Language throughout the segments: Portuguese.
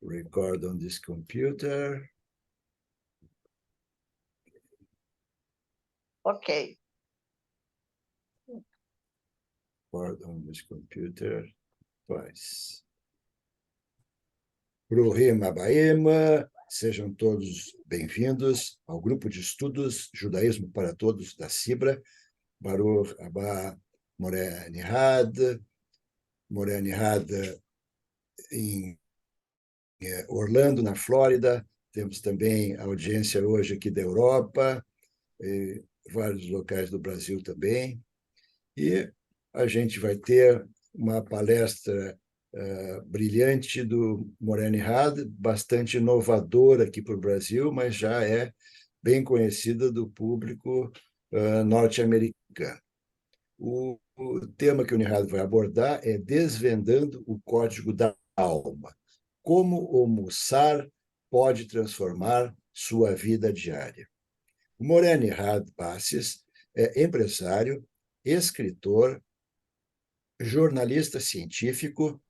record on this computer. Ok. Record on this computer twice. Pro Rima Baema, sejam todos bem-vindos ao grupo de estudos Judaísmo para Todos da CIBRA, Baruch Abba Moreh Nihad em Orlando, na Flórida. Temos também audiência hoje aqui da Europa, vários locais do Brasil também. E a gente vai ter uma palestra brilhante do Moreh Nihad, bastante inovadora aqui para o Brasil, mas já é bem conhecida do público norte-americano. O tema que o Nihad vai abordar é desvendando o código da alma. Como o Mussar pode transformar sua vida diária. O Moreh Nihad Bassis é empresário, escritor, jornalista científico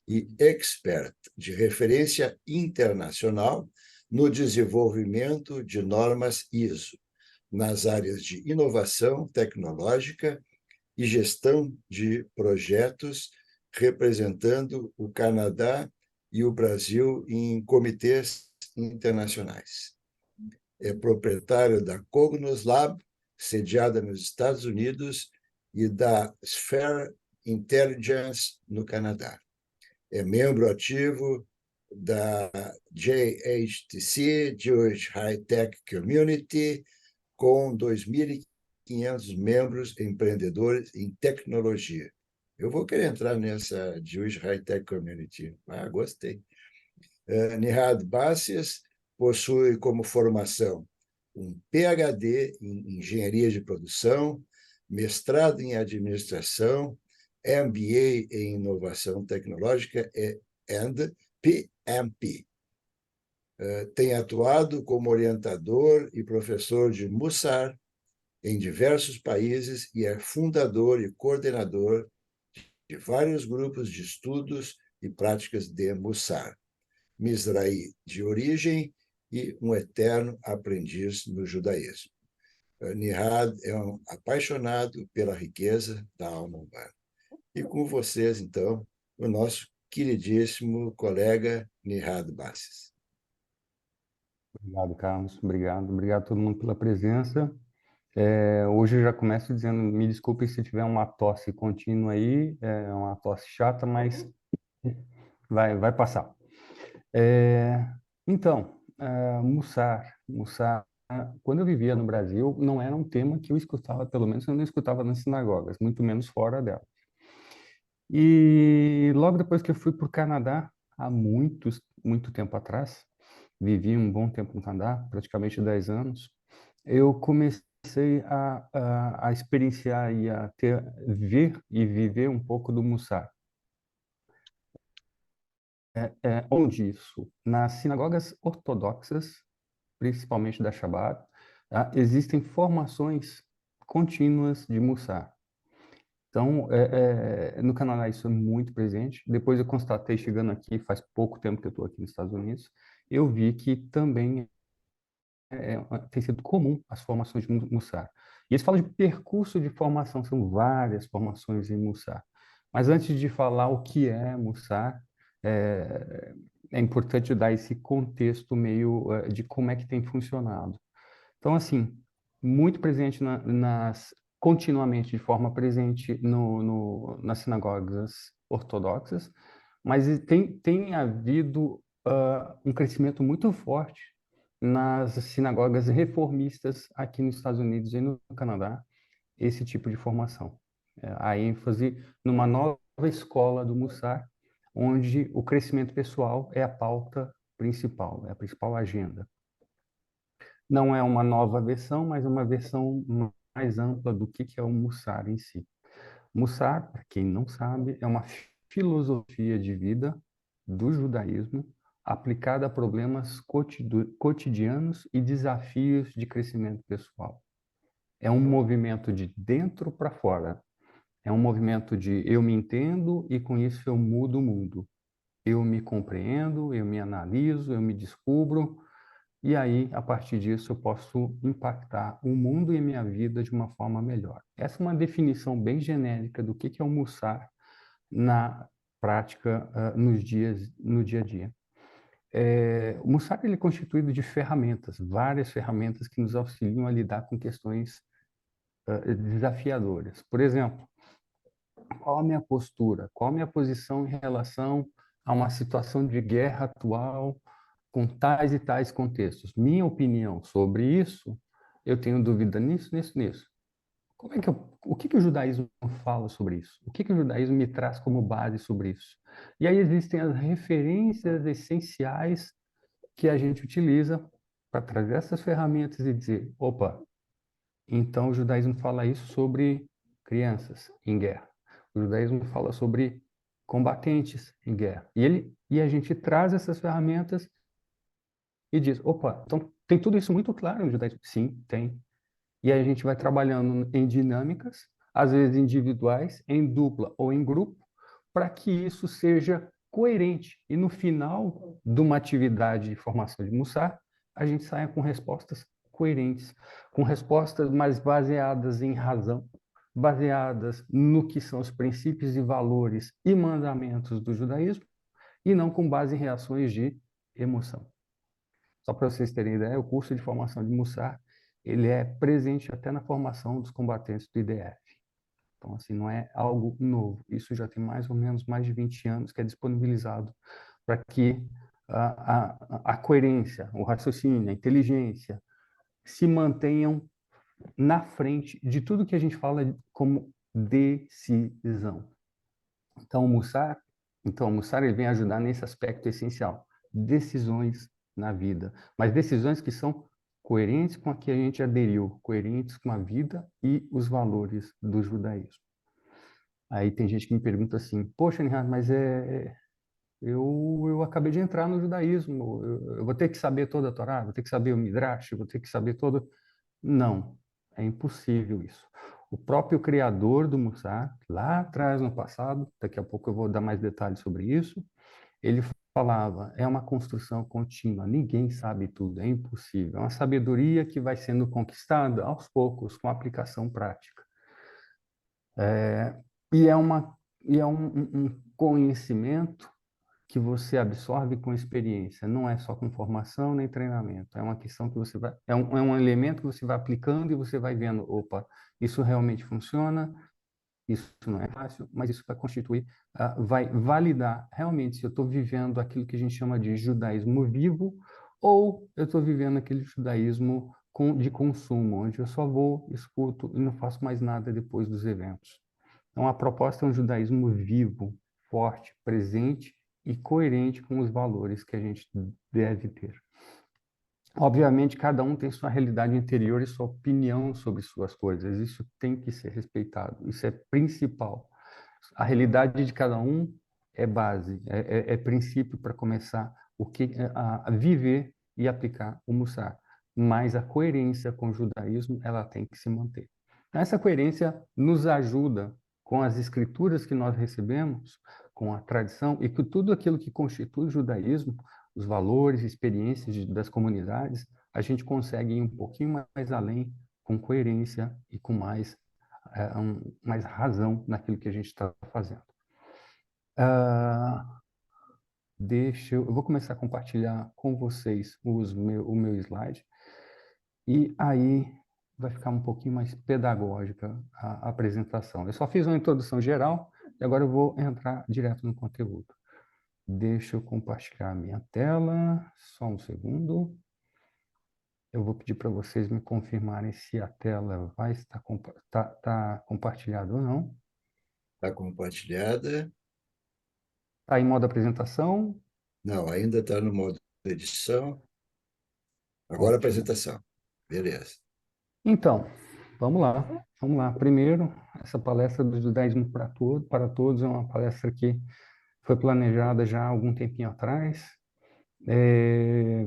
e expert de referência internacional no desenvolvimento de normas ISO, nas áreas de inovação tecnológica e gestão de projetos, representando o Canadá e o Brasil em comitês internacionais. É proprietário da Cognos Lab, sediada nos Estados Unidos, e da Sphere Intelligence, no Canadá. É membro ativo da JHTC, Jewish High Tech Community, com 2.500 membros empreendedores em tecnologia. Eu vou querer entrar nessa Jewish High Tech Community. Gostei. Nihad Bassis possui como formação um PhD em Engenharia de Produção, mestrado em Administração, MBA em Inovação Tecnológica e PMP. Tem atuado como orientador e professor de Mussar em diversos países e é fundador e coordenador de vários grupos de estudos e práticas de Mussar. Mizrahi de origem e um eterno aprendiz no judaísmo. Nihad é um apaixonado pela riqueza da alma humana. E com vocês, então, o nosso queridíssimo colega Nihad Bassis. Obrigado, Carlos. Obrigado. Obrigado a todo mundo pela presença. Hoje eu já começo dizendo, me desculpe se tiver uma tosse contínua aí, uma tosse chata, mas vai passar. Então, Mussar, quando eu vivia no Brasil, não era um tema que eu escutava, pelo menos eu não escutava nas sinagogas, muito menos fora dela. E logo depois que eu fui para o Canadá, há muito tempo atrás, vivi um bom tempo no Canadá, praticamente 10 anos, eu comecei a experienciar e a ver e viver um pouco do Mussar. Onde isso? Nas sinagogas ortodoxas, principalmente da Shabbat, existem formações contínuas de Mussar. Então, no Canadá isso é muito presente. Depois eu constatei, chegando aqui, faz pouco tempo que eu estou aqui nos Estados Unidos, eu vi que também tem sido comum as formações de Mussar. E eles falam de percurso de formação, são várias formações em Mussar. Mas antes de falar o que é Mussar, é importante dar esse contexto meio de como é que tem funcionado. Então, assim, muito presente continuamente, de forma presente nas sinagogas ortodoxas, mas tem havido um crescimento muito forte nas sinagogas reformistas aqui nos Estados Unidos e no Canadá, esse tipo de formação. A ênfase numa nova escola do Mussar, onde o crescimento pessoal é a pauta principal, é a principal agenda. Não é uma nova versão, mas uma versão mais ampla do que é o Mussar em si. Mussar, para quem não sabe, é uma filosofia de vida do judaísmo aplicada a problemas cotidianos e desafios de crescimento pessoal. É um movimento de dentro para fora. É um movimento de eu me entendo e com isso eu mudo o mundo. eu me compreendo, eu me analiso, eu me descubro, e aí, a partir disso, eu posso impactar o mundo e a minha vida de uma forma melhor. Essa é uma definição bem genérica do que é almoçar na prática, no dia a dia. O Mussar ele é constituído de ferramentas, várias ferramentas que nos auxiliam a lidar com questões desafiadoras. Por exemplo, qual a minha postura, qual a minha posição em relação a uma situação de guerra atual com tais e tais contextos? Minha opinião sobre isso, eu tenho dúvida nisso, nisso, nisso. Como é que o que o judaísmo fala sobre isso? O que o judaísmo me traz como base sobre isso? E aí existem as referências essenciais que a gente utiliza para trazer essas ferramentas e dizer, opa, então o judaísmo fala isso sobre crianças em guerra. O judaísmo fala sobre combatentes em guerra. E a gente traz essas ferramentas e diz, opa, então tem tudo isso muito claro no judaísmo? Sim, tem. E aí a gente vai trabalhando em dinâmicas, às vezes individuais, em dupla ou em grupo, para que isso seja coerente. E no final de uma atividade de formação de Mussar, a gente saia com respostas coerentes, com respostas mais baseadas em razão, baseadas no que são os princípios e valores e mandamentos do judaísmo, e não com base em reações de emoção. Só para vocês terem ideia, o curso de formação de Mussar, ele é presente até na formação dos combatentes do IDF. Então, assim, não é algo novo. Isso já tem mais ou menos mais de 20 anos que é disponibilizado para que a coerência, o raciocínio, a inteligência se mantenham na frente de tudo que a gente fala como decisão. Então, o Mussar ele vem ajudar nesse aspecto essencial, decisões na vida, mas decisões que são coerentes com a que a gente aderiu, coerentes com a vida e os valores do judaísmo. Aí tem gente que me pergunta assim, poxa, Nihat, mas eu acabei de entrar no judaísmo, eu vou ter que saber toda a Torá, vou ter que saber o Midrash, vou ter que saber todo... Não, é impossível isso. O próprio criador do Mussar, lá atrás no passado, daqui a pouco eu vou dar mais detalhes sobre isso, ele falava, é uma construção contínua, ninguém sabe tudo, é impossível. É uma sabedoria que vai sendo conquistada aos poucos, com aplicação prática. É, e é, uma, e é um conhecimento que você absorve com experiência, não é só com formação nem treinamento, é uma questão que você vai, é um elemento que você vai aplicando e você vai vendo, opa, isso realmente funciona, isso não é fácil, mas isso vai constituir, vai validar realmente se eu estou vivendo aquilo que a gente chama de judaísmo vivo ou eu estou vivendo aquele judaísmo de consumo, onde eu só vou, escuto e não faço mais nada depois dos eventos. Então, a proposta é um judaísmo vivo, forte, presente e coerente com os valores que a gente deve ter. Obviamente, cada um tem sua realidade interior e sua opinião sobre suas coisas. Isso tem que ser respeitado. Isso é principal. A realidade de cada um é base, é princípio para começar a viver e aplicar o Mussar. Mas a coerência com o judaísmo, ela tem que se manter. Essa coerência nos ajuda com as escrituras que nós recebemos, com a tradição e com tudo aquilo que constitui o judaísmo, os valores, experiências das comunidades, a gente consegue ir um pouquinho mais além, com coerência e com mais razão naquilo que a gente está fazendo. Eu vou começar a compartilhar com vocês o meu slide, e aí vai ficar um pouquinho mais pedagógica a apresentação. Eu só fiz uma introdução geral e agora eu vou entrar direto no conteúdo. Deixa eu compartilhar a minha tela, só um segundo. Eu vou pedir para vocês me confirmarem se a tela vai estar compartilhada ou não. Está compartilhada? Está em modo apresentação? Não, ainda está no modo edição. Agora Ótimo. apresentação. Beleza. Então, vamos lá. Vamos lá. Primeiro, essa palestra do Judaísmo para Todos é uma palestra que foi planejada já há algum tempinho atrás. É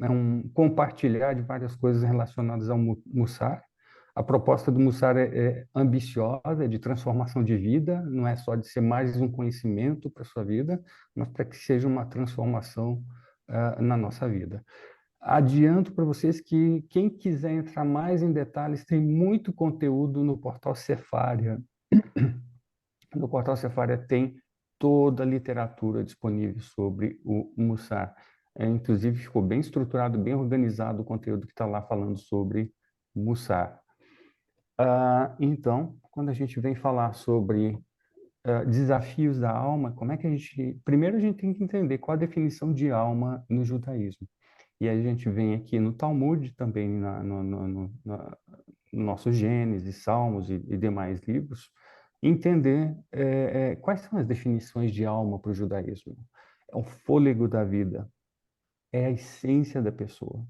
um compartilhar de várias coisas relacionadas ao Mussar. A proposta do Mussar é ambiciosa, é de transformação de vida, não é só de ser mais um conhecimento para a sua vida, mas para que seja uma transformação na nossa vida. Adianto para vocês que quem quiser entrar mais em detalhes, tem muito conteúdo no portal Cefaria. No portal Cefaria tem toda a literatura disponível sobre o Mussar. Inclusive, ficou bem estruturado, bem organizado o conteúdo que está lá falando sobre Mussar. Então, quando a gente vem falar sobre desafios da alma, como é que a gente... Primeiro, a gente tem que entender qual a definição de alma no judaísmo. E aí a gente vem aqui no Talmud, também no nosso Gênesis, Salmos e demais livros, entender quais são as definições de alma para o judaísmo. É o fôlego da vida, é a essência da pessoa.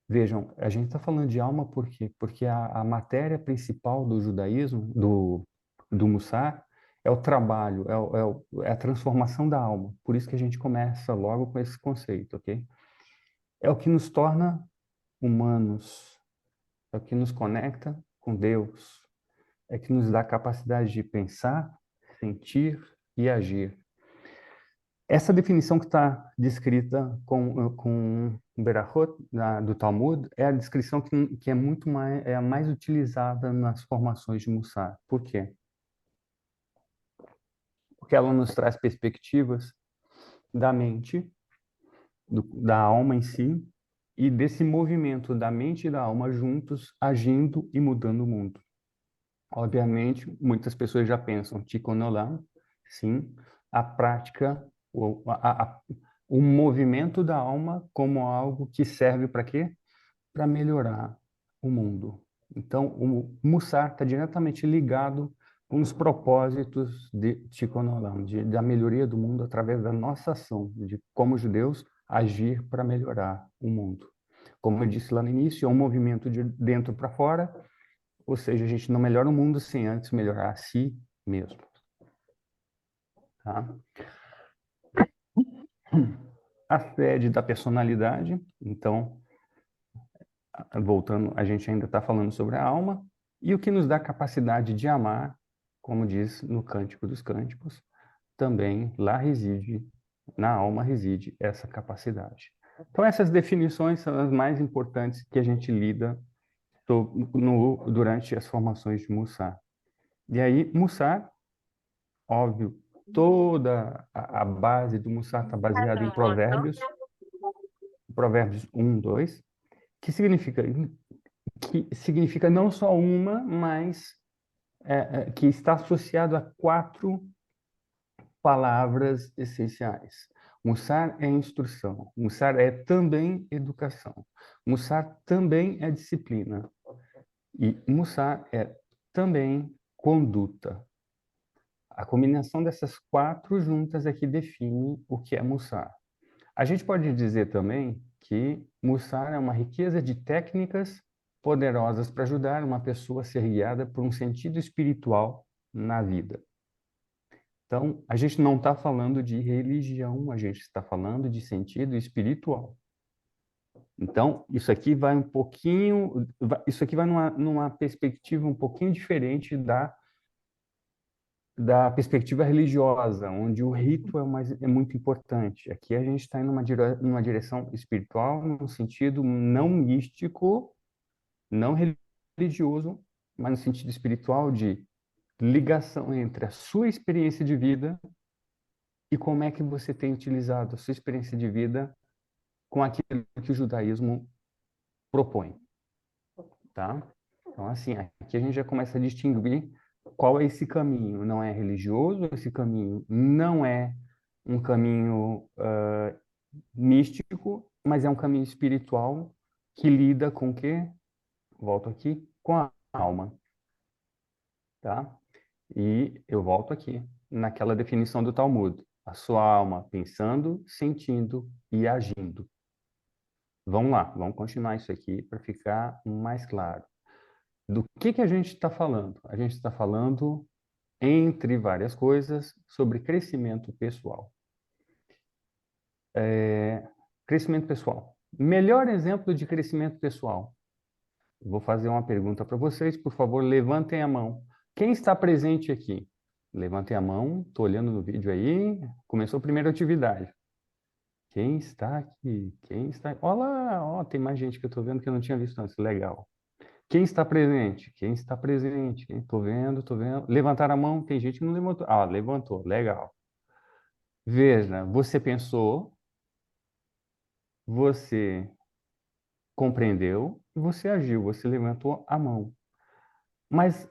Vejam, a gente está falando de alma por quê? Porque a matéria principal do judaísmo, do Mussar, é o trabalho, é a transformação da alma. Por isso que a gente começa logo com esse conceito, ok? É o que nos torna humanos, é o que nos conecta com Deus, é que nos dá a capacidade de pensar, sentir e agir. Essa definição que está descrita com Berachot, do Talmud, é a descrição que é muito mais, é a mais utilizada nas formações de Mussar. Por quê? Porque ela nos traz perspectivas da mente, da alma em si, e desse movimento da mente e da alma juntos, agindo e mudando o mundo. Obviamente, muitas pessoas já pensam Tikkun Olam, sim, a prática, o movimento da alma como algo que serve para quê? Para melhorar o mundo. Então, o Mussar está diretamente ligado com os propósitos de Tikkun Olam, da melhoria do mundo através da nossa ação, de como judeus agir para melhorar o mundo. Como eu disse lá no início, é um movimento de dentro para fora, ou seja, a gente não melhora o mundo sem antes melhorar a si mesmo. Tá? A sede da personalidade, então, voltando, a gente ainda está falando sobre a alma, e o que nos dá capacidade de amar, como diz no Cântico dos Cânticos, também lá reside, na alma reside essa capacidade. Então, essas definições são as mais importantes que a gente lida durante as formações de Mussar. E aí, Mussar, óbvio, toda a base do Mussar está baseada em Provérbios 1, 2, que significa não só uma, mas que está associado a 4 palavras essenciais. Mussar é instrução, Mussar é também educação, Mussar também é disciplina e Mussar é também conduta. A combinação dessas 4 juntas é que define o que é Mussar. A gente pode dizer também que Mussar é uma riqueza de técnicas poderosas para ajudar uma pessoa a ser guiada por um sentido espiritual na vida. Então, a gente não está falando de religião, a gente está falando de sentido espiritual. Então, isso aqui vai numa perspectiva um pouquinho diferente da perspectiva religiosa, onde o rito é muito importante. Aqui a gente está indo numa direção espiritual, no sentido não místico, não religioso, mas no sentido espiritual de ligação entre a sua experiência de vida e como é que você tem utilizado a sua experiência de vida com aquilo que o judaísmo propõe, tá? Então, assim, aqui a gente já começa a distinguir qual é esse caminho. Não é religioso, esse caminho não é um caminho místico, mas é um caminho espiritual que lida com o quê? Volto aqui, com a alma, tá? E eu volto aqui, naquela definição do Talmud. A sua alma pensando, sentindo e agindo. Vamos lá, vamos continuar isso aqui para ficar mais claro. Do que a gente está falando? A gente está falando, entre várias coisas, sobre crescimento pessoal. Crescimento pessoal. Melhor exemplo de crescimento pessoal. Vou fazer uma pergunta para vocês, por favor, levantem a mão. Quem está presente aqui? Levantem a mão, estou olhando no vídeo aí, começou a primeira atividade. Quem está aqui? Quem está? Olha lá, ó, tem mais gente que eu estou vendo que eu não tinha visto antes, legal. Quem está presente? Quem está presente? Estou vendo, estou vendo. Levantar a mão, tem gente que não levantou. Ah, levantou, legal. Veja, você pensou, você compreendeu e você agiu, você levantou a mão. Mas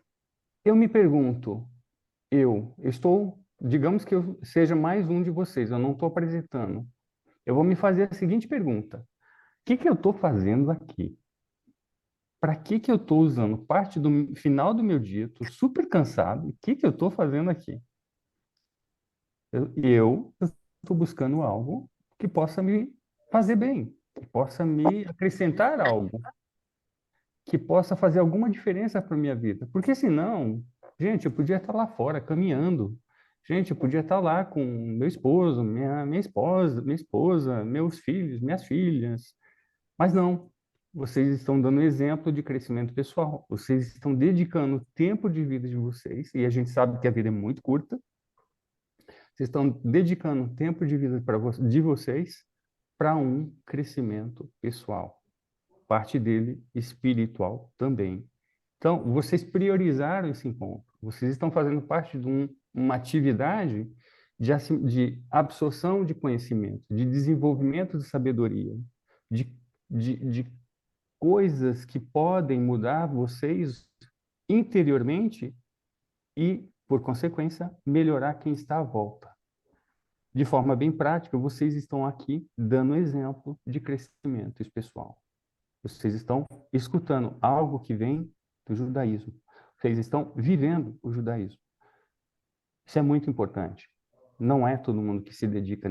eu me pergunto, eu estou, digamos que eu seja mais um de vocês, eu não estou apresentando. Eu vou me fazer a seguinte pergunta: o que que eu estou fazendo aqui? Para que que eu estou usando parte do final do meu dia? Estou super cansado. O que que eu estou fazendo aqui? Eu estou buscando algo que possa me fazer bem, que possa me acrescentar algo, que possa fazer alguma diferença para minha vida. Porque senão, gente, eu podia estar lá fora caminhando. Gente, eu podia estar lá com meu esposo, minha esposa, meus filhos, minhas filhas. Mas não. Vocês estão dando exemplo de crescimento pessoal. Vocês estão dedicando tempo de vida de vocês, e a gente sabe que a vida é muito curta. Vocês estão dedicando tempo de vida de vocês para um crescimento pessoal. Parte dele espiritual também. Então, vocês priorizaram esse encontro. Vocês estão fazendo parte de uma atividade de absorção de conhecimento, de desenvolvimento de sabedoria, de, de coisas que podem mudar vocês interiormente e, por consequência, melhorar quem está à volta. De forma bem prática, vocês estão aqui dando exemplo de crescimento pessoal. Vocês estão escutando algo que vem do judaísmo. Vocês estão vivendo o judaísmo. Isso é muito importante. Não é todo mundo que se dedica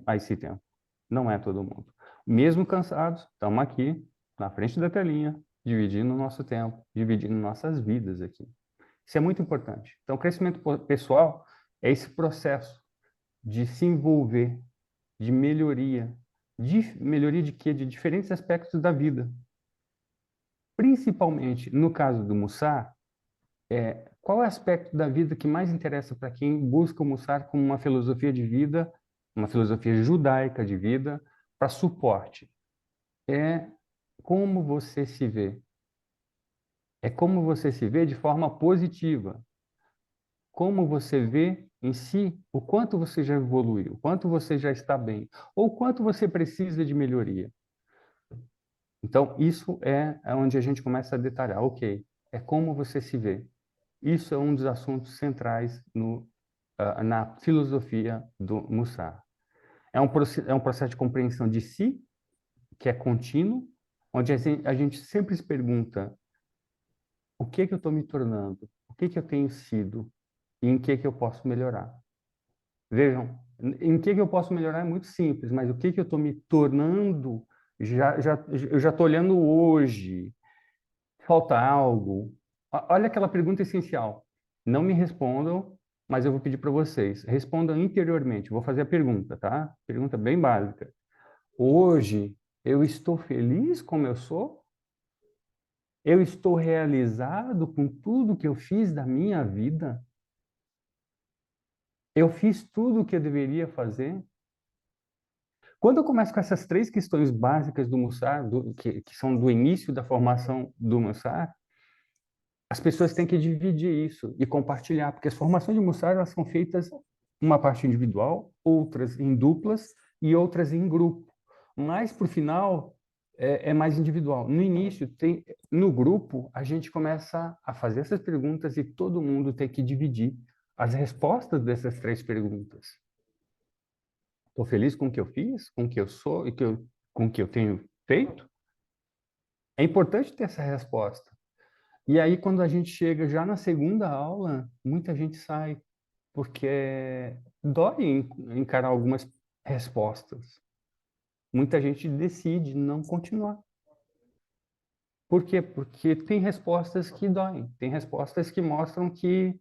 a esse tempo. Não é todo mundo. Mesmo cansados, estamos aqui, na frente da telinha, dividindo o nosso tempo, dividindo nossas vidas aqui. Isso é muito importante. Então, o crescimento pessoal é esse processo de se envolver, de melhoria. De melhoria de quê? De diferentes aspectos da vida. Principalmente, no caso do Mussar, qual é o aspecto da vida que mais interessa para quem busca o Mussar como uma filosofia de vida, uma filosofia judaica de vida, para suporte? É como você se vê. É como você se vê de forma positiva. Como você vê em si o quanto você já evoluiu, o quanto você já está bem, ou o quanto você precisa de melhoria. Então, isso é onde a gente começa a detalhar. Ok, é como você se vê. Isso é um dos assuntos centrais na filosofia do Mussar. É um processo de compreensão de si, que é contínuo, onde a gente sempre se pergunta o que que eu estou me tornando, o que que eu tenho sido e em que eu posso melhorar. Vejam, em que eu posso melhorar é muito simples, mas o que que eu estou me tornando, eu já estou olhando hoje, falta algo. Olha aquela pergunta essencial. Não me respondam, mas eu vou pedir para vocês. Respondam interiormente. Vou fazer a pergunta, tá? Pergunta bem básica. Hoje, eu estou feliz como eu sou? Eu estou realizado com tudo que eu fiz da minha vida? Eu fiz tudo o que eu deveria fazer? Quando eu começo com essas três questões básicas do Mussar, que são do início da formação do Mussar, as pessoas têm que dividir isso e compartilhar, porque as formações de Mussar elas são feitas uma parte individual, outras em duplas e outras em grupo. Mas, por final, é mais individual. No início, no grupo, a gente começa a fazer essas perguntas e todo mundo tem que dividir as respostas dessas três perguntas. Estou feliz com o que eu fiz, com o que eu sou e com o que eu tenho feito? É importante ter essa resposta. E aí, quando a gente chega já na segunda aula, muita gente sai, porque dói encarar algumas respostas. Muita gente decide não continuar. Por quê? Porque tem respostas que doem, tem respostas que mostram que,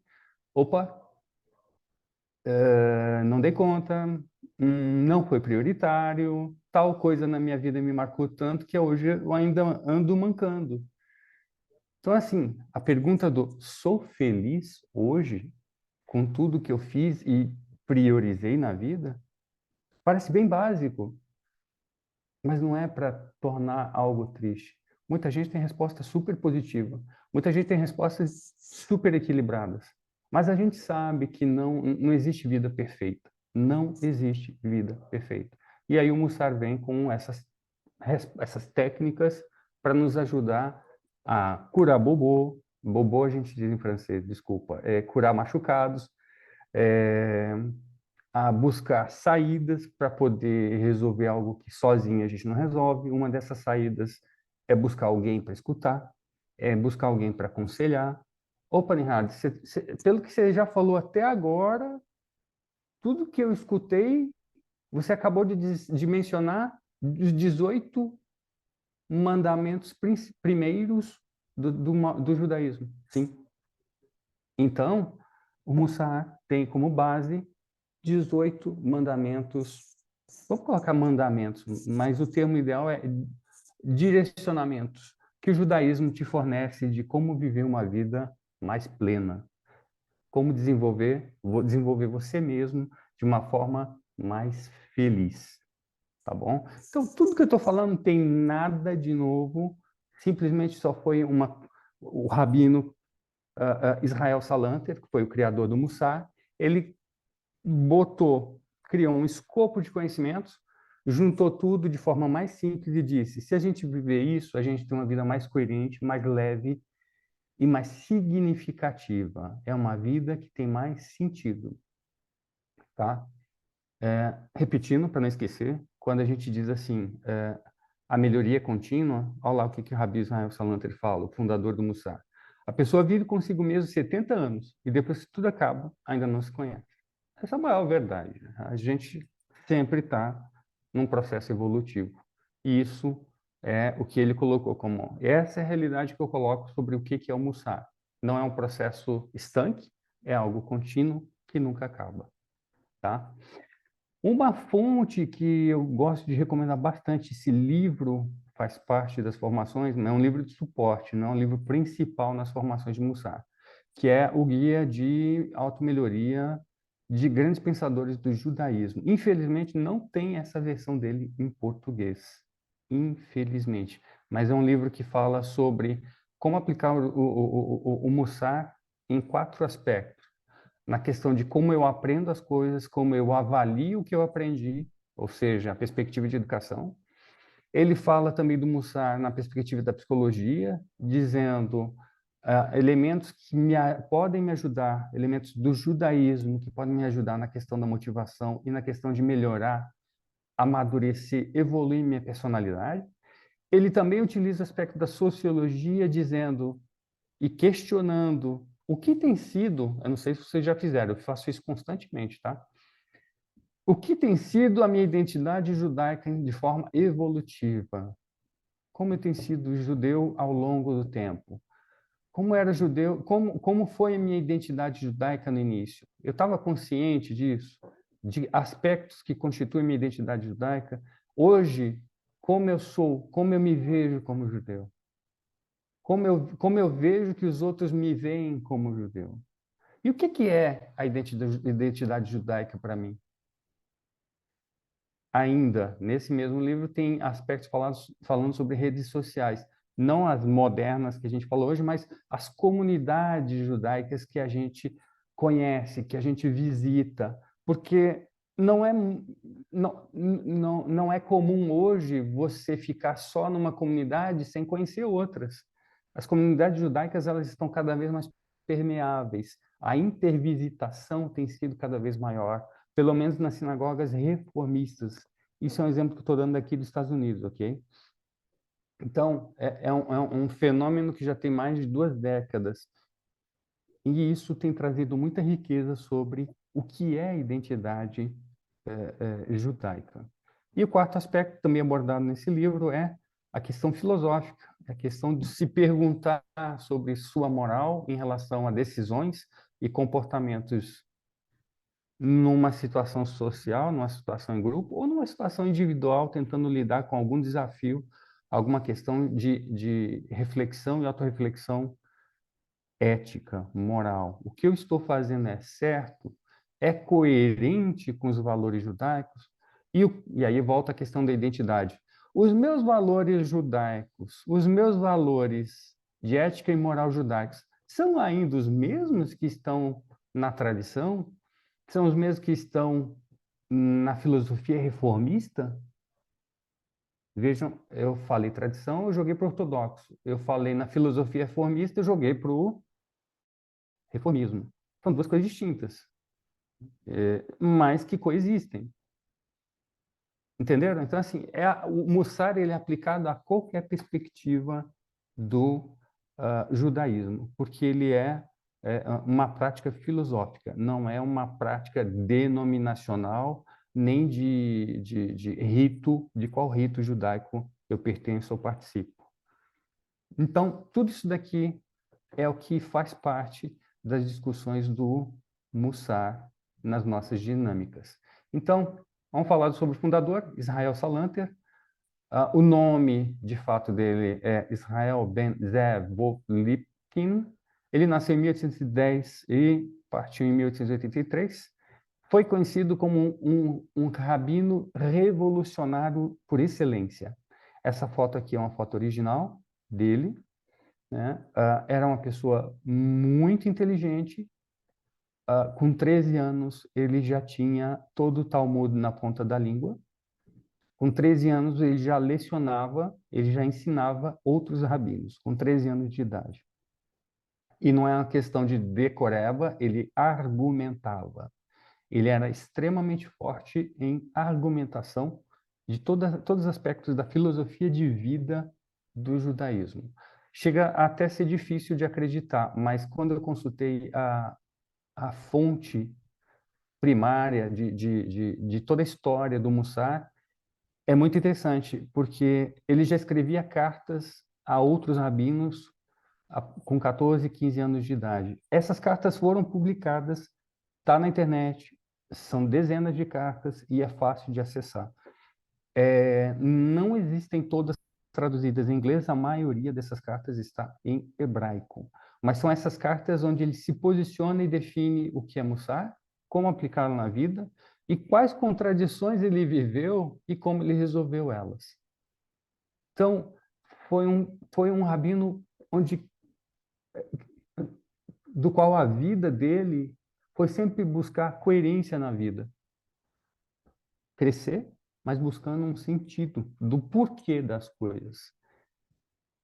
opa, não dei conta, não foi prioritário, tal coisa na minha vida me marcou tanto que hoje eu ainda ando mancando. Então, assim, a pergunta do sou feliz hoje com tudo que eu fiz e priorizei na vida parece bem básico, mas não é para tornar algo triste. Muita gente tem resposta super positiva, muita gente tem respostas super equilibradas, mas a gente sabe que não existe vida perfeita. Não existe vida perfeita. E aí o Mussar vem com essas técnicas para nos ajudar a curar bobô. Bobô a gente diz em francês, desculpa, é curar machucados, é, a buscar saídas para poder resolver algo que sozinho a gente não resolve. Uma dessas saídas é buscar alguém para escutar, é buscar alguém para aconselhar. Opa, Nihad, pelo que você já falou até agora, tudo que eu escutei, você acabou de mencionar os 18 mandamentos primeiros do judaísmo. Sim. Então, o Mussar tem como base 18 mandamentos. Vamos colocar mandamentos, mas o termo ideal é direcionamentos que o judaísmo te fornece de como viver uma vida mais plena, como desenvolver você mesmo de uma forma mais feliz, tá bom? Então, tudo que eu estou falando não tem nada de novo, simplesmente só foi o rabino Israel Salanter, que foi o criador do Mussar, ele criou um escopo de conhecimentos, juntou tudo de forma mais simples e disse: se a gente viver isso, a gente tem uma vida mais coerente, mais leve e mais significativa. É uma vida que tem mais sentido, tá? Repetindo, para não esquecer, quando a gente diz assim, a melhoria contínua, olha lá o que o Rabi Israel Salanter fala, o fundador do Mussar. A pessoa vive consigo mesmo 70 anos e depois que tudo acaba, ainda não se conhece. Essa é a maior verdade. A gente sempre está num processo evolutivo. E isso é o que ele colocou como. Essa é a realidade que eu coloco sobre o que é o Mussar. Não é um processo estanque, é algo contínuo que nunca acaba. Tá? Uma fonte que eu gosto de recomendar bastante, esse livro faz parte das formações, não é um livro de suporte, não é um livro principal nas formações de Mussar, que é o Guia de Automelhoria de Grandes Pensadores do Judaísmo. Infelizmente, não tem essa versão dele em português. Infelizmente. Mas é um livro que fala sobre como aplicar o Mussar em 4 aspectos na questão de como eu aprendo as coisas, como eu avalio o que eu aprendi, ou seja, a perspectiva de educação. Ele fala também do Mussar na perspectiva da psicologia, dizendo elementos que podem me ajudar, elementos do judaísmo que podem me ajudar na questão da motivação e na questão de melhorar, amadurecer, evoluir minha personalidade. Ele também utiliza o aspecto da sociologia, dizendo e questionando o que tem sido, eu não sei se vocês já fizeram, eu faço isso constantemente, tá? O que tem sido a minha identidade judaica de forma evolutiva? Como eu tenho sido judeu ao longo do tempo? Como era judeu? Como foi a minha identidade judaica no início? Eu estava consciente disso, de aspectos que constituem minha identidade judaica. Hoje, como eu sou, como eu me vejo como judeu? Como eu vejo que os outros me veem como judeu? E o que é a identidade judaica para mim? Ainda, nesse mesmo livro, tem aspectos falando sobre redes sociais. Não as modernas que a gente falou hoje, mas as comunidades judaicas que a gente conhece, que a gente visita. Porque não é comum hoje você ficar só numa comunidade sem conhecer outras. As comunidades judaicas elas estão cada vez mais permeáveis. A intervisitação tem sido cada vez maior, pelo menos nas sinagogas reformistas. Isso é um exemplo que eu estou dando aqui dos Estados Unidos, ok? Então, é um fenômeno que já tem mais de 2 décadas. E isso tem trazido muita riqueza sobre o que é a identidade judaica. E o quarto aspecto, também abordado nesse livro, é a questão filosófica, a questão de se perguntar sobre sua moral em relação a decisões e comportamentos numa situação social, numa situação em grupo, ou numa situação individual, tentando lidar com algum desafio alguma questão de reflexão e autorreflexão ética, moral. O que eu estou fazendo é certo? É coerente com os valores judaicos? E aí volta a questão da identidade. Os meus valores judaicos, os meus valores de ética e moral judaicos, são ainda os mesmos que estão na tradição? São os mesmos que estão na filosofia reformista? Vejam, eu falei tradição, eu joguei para o ortodoxo. Eu falei na filosofia reformista, eu joguei para o reformismo. São duas coisas distintas, mas que coexistem. Entenderam? Então, assim, o Mussar ele é aplicado a qualquer perspectiva do judaísmo, porque ele é uma prática filosófica, não é uma prática denominacional, nem de rito, de qual rito judaico eu pertenço ou participo. Então, tudo isso daqui é o que faz parte das discussões do Mussar nas nossas dinâmicas. Então, vamos falar sobre o fundador, Israel Salanter. O nome, de fato, dele é Israel Ben Zev Lipkin. Ele nasceu em 1810 e partiu em 1883. Foi conhecido como um rabino revolucionário por excelência. Essa foto aqui é uma foto original dele, né? Era uma pessoa muito inteligente. Com 13 anos, ele já tinha todo o Talmud na ponta da língua. Com 13 anos, ele já lecionava, ele já ensinava outros rabinos, com 13 anos de idade. E não é uma questão de decoreba, ele argumentava. Ele era extremamente forte em argumentação de todos os aspectos da filosofia de vida do judaísmo. Chega até a ser difícil de acreditar, mas quando eu consultei a fonte primária de toda a história do Mussar, é muito interessante, porque ele já escrevia cartas a outros rabinos com 14, 15 anos de idade. Essas cartas foram publicadas, está na internet, são dezenas de cartas e é fácil de acessar. Não existem todas traduzidas em inglês, a maioria dessas cartas está em hebraico. Mas são essas cartas onde ele se posiciona e define o que é Mussar, como aplicá-lo na vida e quais contradições ele viveu e como ele resolveu elas. Então, foi um rabino do qual a vida dele foi sempre buscar coerência na vida. Crescer, mas buscando um sentido do porquê das coisas.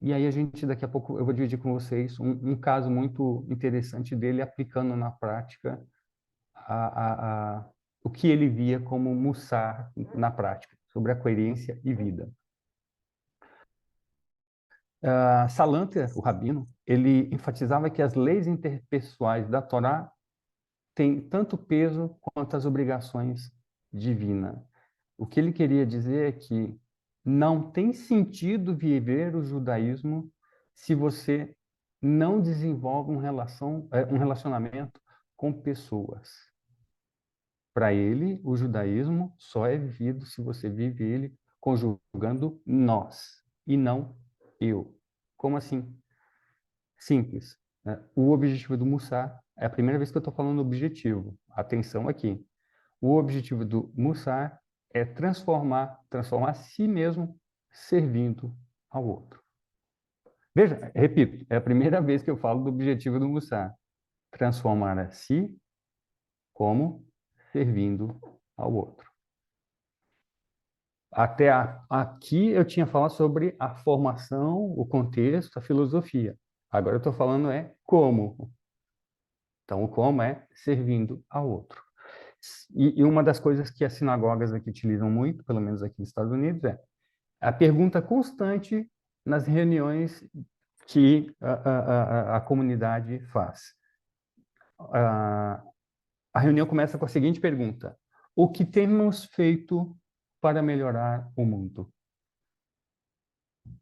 E aí daqui a pouco, eu vou dividir com vocês um caso muito interessante dele aplicando na prática o que ele via como Mussar na prática, sobre a coerência e vida. Salanter, o rabino, ele enfatizava que as leis interpessoais da Torá têm tanto peso quanto as obrigações divinas. O que ele queria dizer é que não tem sentido viver o judaísmo se você não desenvolve um relacionamento com pessoas. Para ele, o judaísmo só é vivido se você vive ele conjugando nós e não eu. Como assim? Simples, né? O objetivo do Mussar, é a primeira vez que eu estou falando objetivo. Atenção aqui. O objetivo do Mussar é transformar a si mesmo servindo ao outro. Veja, repito, é a primeira vez que eu falo do objetivo do Mussar. Transformar a si como servindo ao outro. Até aqui eu tinha falado sobre a formação, o contexto, a filosofia. Agora eu estou falando como. Então, o como é servindo ao outro. E uma das coisas que as sinagogas aqui utilizam muito, pelo menos aqui nos Estados Unidos, é a pergunta constante nas reuniões que a comunidade faz. A reunião começa com a seguinte pergunta: o que temos feito para melhorar o mundo?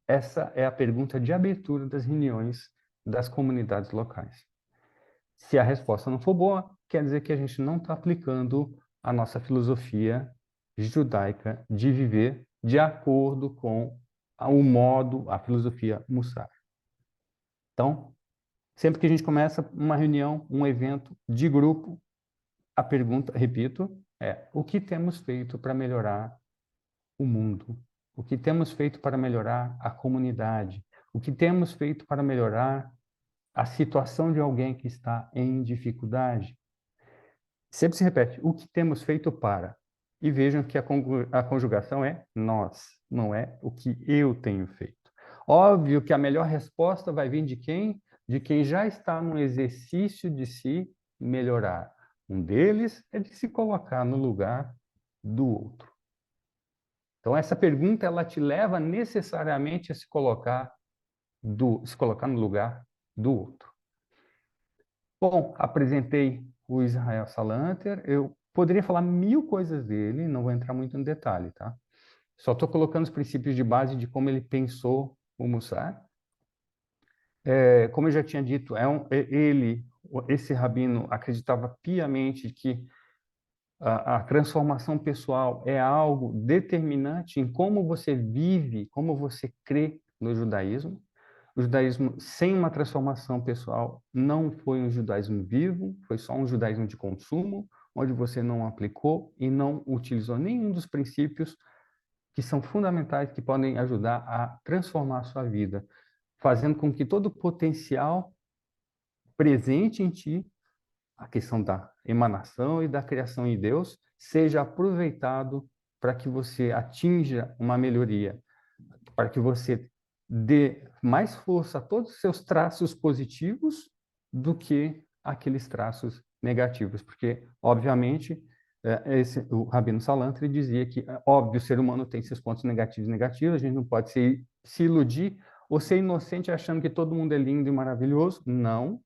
Essa é a pergunta de abertura das reuniões das comunidades locais. Se a resposta não for boa, quer dizer que a gente não está aplicando a nossa filosofia judaica de viver de acordo com o modo, a filosofia Mussar. Então, sempre que a gente começa uma reunião, um evento de grupo, a pergunta, repito, é: o que temos feito para melhorar o mundo? O que temos feito para melhorar a comunidade? O que temos feito para melhorar a situação de alguém que está em dificuldade? Sempre se repete: o que temos feito para? E vejam que a conjugação é nós, não é o que eu tenho feito. Óbvio que a melhor resposta vai vir de quem? De quem já está no exercício de se melhorar. Um deles é de se colocar no lugar do outro. Então, essa pergunta ela te leva necessariamente a se colocar no lugar do outro. Bom, apresentei o Israel Salanter. Eu poderia falar 1000 coisas dele, não vou entrar muito no detalhe, tá? Só estou colocando os princípios de base de como ele pensou o Mussar. Como eu já tinha dito, esse rabino acreditava piamente que a transformação pessoal é algo determinante em como você vive, como você crê no judaísmo. O judaísmo sem uma transformação pessoal não foi um judaísmo vivo, foi só um judaísmo de consumo, onde você não aplicou e não utilizou nenhum dos princípios que são fundamentais, que podem ajudar a transformar a sua vida, fazendo com que todo o potencial presente em ti, a questão da emanação e da criação em Deus, seja aproveitado para que você atinja uma melhoria, para que você dê mais força a todos os seus traços positivos do que aqueles traços negativos, porque, obviamente, o Rabino Salanter dizia que, óbvio, o ser humano tem seus pontos negativos e negativos, a gente não pode se iludir ou ser inocente achando que todo mundo é lindo e maravilhoso, não,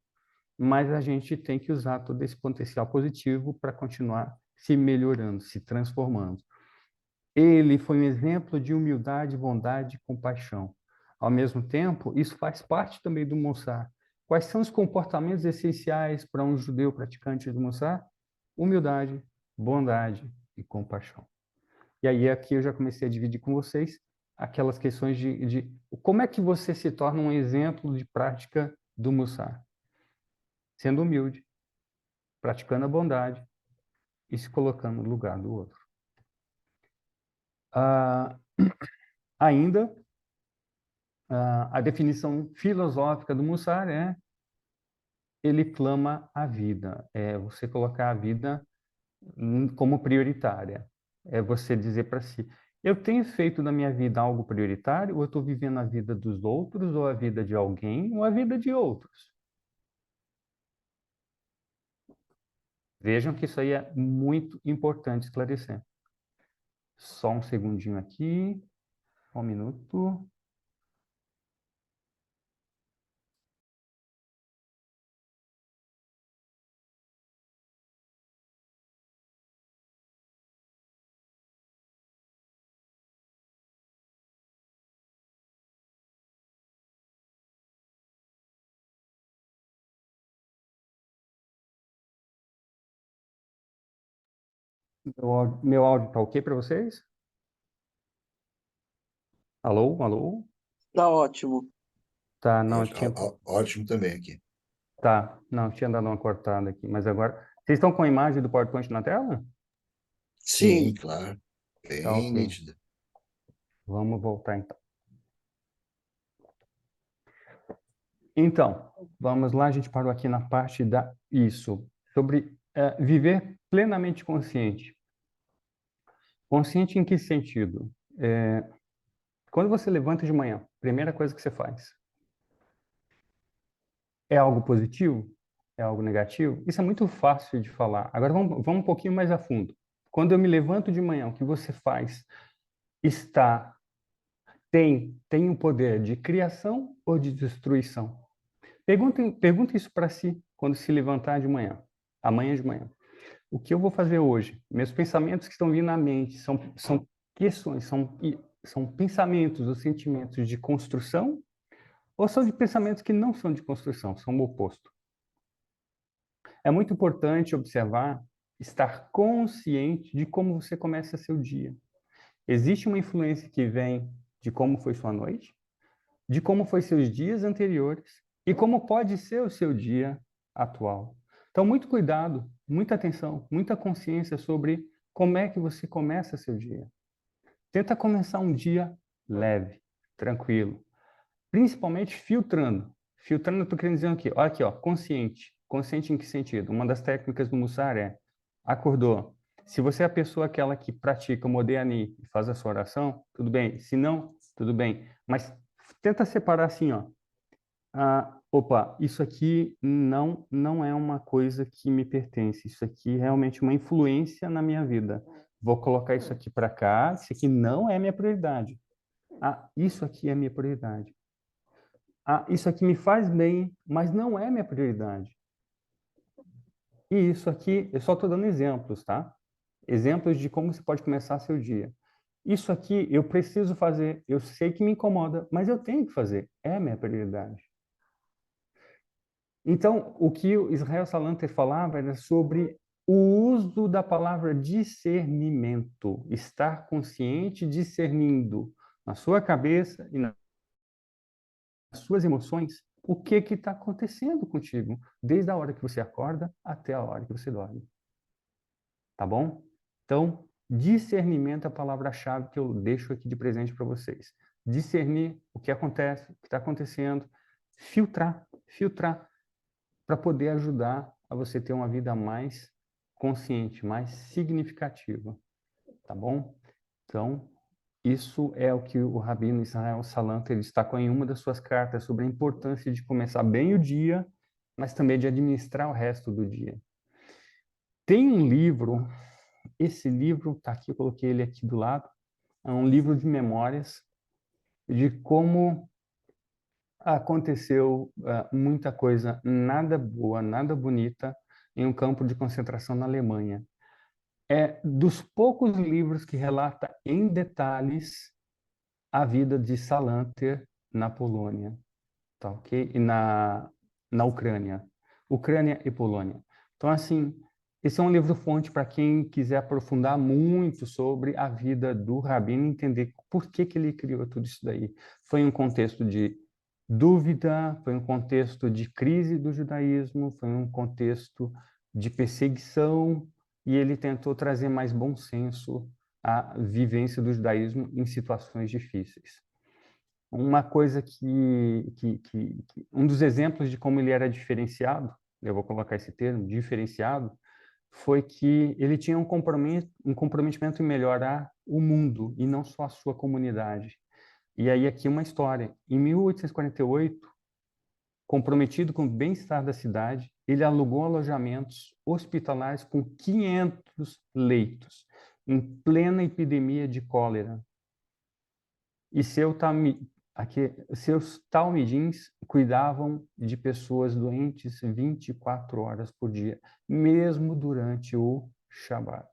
mas a gente tem que usar todo esse potencial positivo para continuar se melhorando, se transformando. Ele foi um exemplo de humildade, bondade e compaixão. Ao mesmo tempo, isso faz parte também do Mussar. Quais são os comportamentos essenciais para um judeu praticante do Mussar? Humildade, bondade e compaixão. E aí aqui eu já comecei a dividir com vocês aquelas questões de como é que você se torna um exemplo de prática do Mussar. Sendo humilde, praticando a bondade e se colocando no lugar do outro. Ah, ainda, a definição filosófica do Mussar é: ele clama a vida. É você colocar a vida como prioritária. É você dizer para si: eu tenho feito da minha vida algo prioritário, ou eu estou vivendo a vida dos outros, ou a vida de alguém, ou a vida de outros? Vejam que isso aí é muito importante esclarecer. Só um segundinho aqui, um minuto. Meu áudio tá ok para vocês? Alô, alô? Tá ótimo. Tá, não, tinha, Ótimo também aqui. tá, não, tinha dado uma cortada aqui, mas agora... Vocês estão com a imagem do PowerPoint na tela? Sim, Sim. claro. Tá Bem ok. nítido. Vamos voltar então. Então, vamos lá, a gente parou aqui na parte da isso, sobre viver plenamente consciente. Consciente em que sentido? Quando você levanta de manhã, primeira coisa que você faz, é algo positivo? É algo negativo? Isso é muito fácil de falar. Agora vamos um pouquinho mais a fundo. Quando eu me levanto de manhã, o que você faz está tem o poder de criação ou de destruição? Pergunta isso para si quando se levantar de manhã, amanhã de manhã. O que eu vou fazer hoje? Meus pensamentos que estão vindo na mente são questões, são pensamentos ou sentimentos de construção ou são de pensamentos que não são de construção, são o oposto? É muito importante observar, estar consciente de como você começa seu dia. Existe uma influência que vem de como foi sua noite, de como foi seus dias anteriores e como pode ser o seu dia atual. Então, muito cuidado, muita atenção, muita consciência sobre como é que você começa seu dia. Tenta começar um dia leve, tranquilo, principalmente filtrando. Filtrando, eu estou querendo dizer o quê? Olha aqui, ó, consciente. Consciente em que sentido? Uma das técnicas do Mussar é: acordou. Se você é a pessoa aquela que pratica o Modéani e faz a sua oração, tudo bem. Se não, tudo bem. Mas tenta separar assim, ó. Opa, isso aqui não é uma coisa que me pertence. Isso aqui é realmente uma influência na minha vida. Vou colocar isso aqui para cá. Isso aqui não é minha prioridade. Isso aqui é minha prioridade. Isso aqui me faz bem, mas não é minha prioridade. E isso aqui, eu só estou dando exemplos, tá? Exemplos de como você pode começar seu dia. Isso aqui eu preciso fazer, eu sei que me incomoda, mas eu tenho que fazer, é minha prioridade. Então, o que o Israel Salanter falava era sobre o uso da palavra discernimento, estar consciente, discernindo na sua cabeça e nas suas emoções o que está acontecendo contigo, desde a hora que você acorda até a hora que você dorme. Tá bom? Então, discernimento é a palavra-chave que eu deixo aqui de presente para vocês. Discernir o que acontece, o que está acontecendo, filtrar para poder ajudar a você ter uma vida mais consciente, mais significativa. Tá bom? Então, isso é o que o Rabino Israel Salanter destacou em uma das suas cartas sobre a importância de começar bem o dia, mas também de administrar o resto do dia. Tem um livro, esse livro está aqui, eu coloquei ele aqui do lado, é um livro de memórias de como aconteceu muita coisa nada boa, nada bonita em um campo de concentração na Alemanha. É dos poucos livros que relata em detalhes a vida de Salanter na Polônia, tá ok? E na Ucrânia. Ucrânia e Polônia. Então, assim, esse é um livro-fonte para quem quiser aprofundar muito sobre a vida do Rabino e entender por que ele criou tudo isso daí. Foi um contexto de dúvida, foi um contexto de crise do judaísmo, foi um contexto de perseguição, e ele tentou trazer mais bom senso à vivência do judaísmo em situações difíceis. Uma coisa um dos exemplos de como ele era diferenciado, eu vou colocar esse termo, diferenciado, foi que ele tinha um comprometimento em melhorar o mundo e não só a sua comunidade. E aí aqui uma história. Em 1848, comprometido com o bem-estar da cidade, ele alugou alojamentos hospitalares com 500 leitos, em plena epidemia de cólera. E seus talmidins cuidavam de pessoas doentes 24 horas por dia, mesmo durante o Shabat.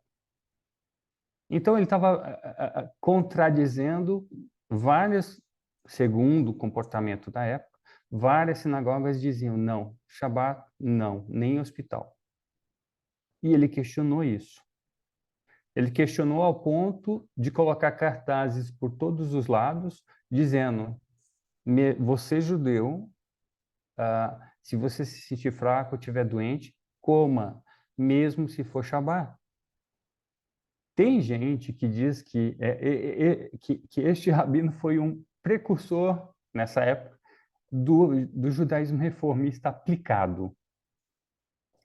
Então, ele estava contradizendo várias, segundo o comportamento da época, várias sinagogas diziam não, Shabat não, nem hospital. E ele questionou isso. Ele questionou ao ponto de colocar cartazes por todos os lados, dizendo: você judeu, se você se sentir fraco, estiver doente, coma, mesmo se for Shabat. Tem gente que diz que este rabino foi um precursor, nessa época, do judaísmo reformista aplicado,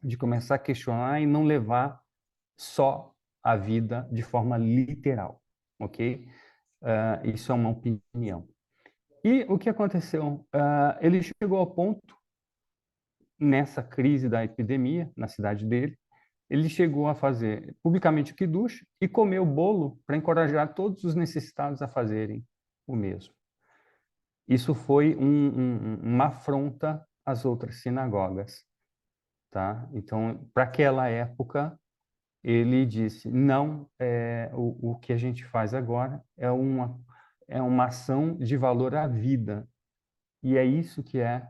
de começar a questionar e não levar só a vida de forma literal, ok? Isso é uma opinião. E o que aconteceu? Ele chegou ao ponto, nessa crise da epidemia, na cidade dele, ele chegou a fazer publicamente o Kiddush e comer o bolo para encorajar todos os necessitados a fazerem o mesmo. Isso foi uma afronta às outras sinagogas, tá? Então, para aquela época, ele disse: não, o que a gente faz agora é uma ação de valor à vida. E é isso que é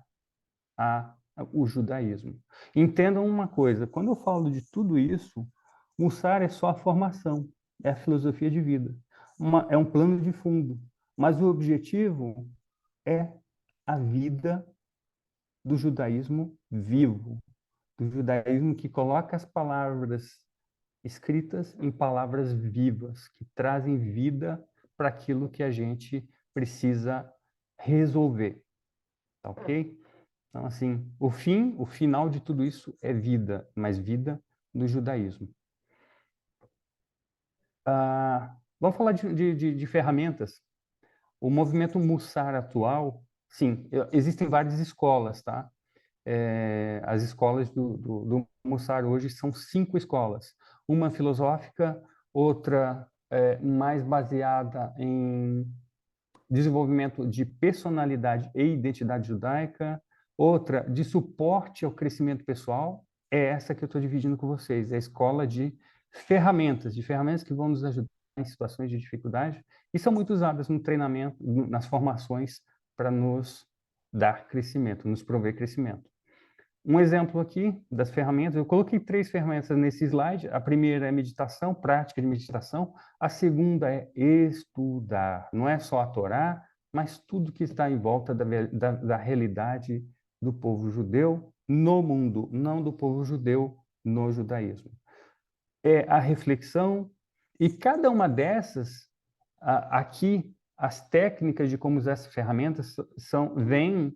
o judaísmo. Entendam uma coisa: quando eu falo de tudo isso, Mussar é só a formação, é a filosofia de vida. É um plano de fundo. Mas o objetivo é a vida do judaísmo vivo, do judaísmo que coloca as palavras escritas em palavras vivas, que trazem vida para aquilo que a gente precisa resolver, tá ok? Então, assim, o final de tudo isso é vida, mas vida no judaísmo. Vamos falar de ferramentas. O movimento Mussar atual, sim, existem várias escolas, tá? As escolas do Mussar hoje são 5 escolas. Uma filosófica, outra mais baseada em desenvolvimento de personalidade e identidade judaica, outra de suporte ao crescimento pessoal. É essa que eu estou dividindo com vocês, é a escola de ferramentas que vão nos ajudar em situações de dificuldade e são muito usadas no treinamento, nas formações para nos dar crescimento, nos prover crescimento. Um exemplo aqui das ferramentas, eu coloquei 3 ferramentas nesse slide. A primeira é meditação, prática de meditação. A segunda é estudar. Não é só a Torá, mas tudo que está em volta da realidade do povo judeu no mundo, não do povo judeu no judaísmo. É a reflexão, e cada uma dessas, aqui, as técnicas de como usar essas ferramentas vêm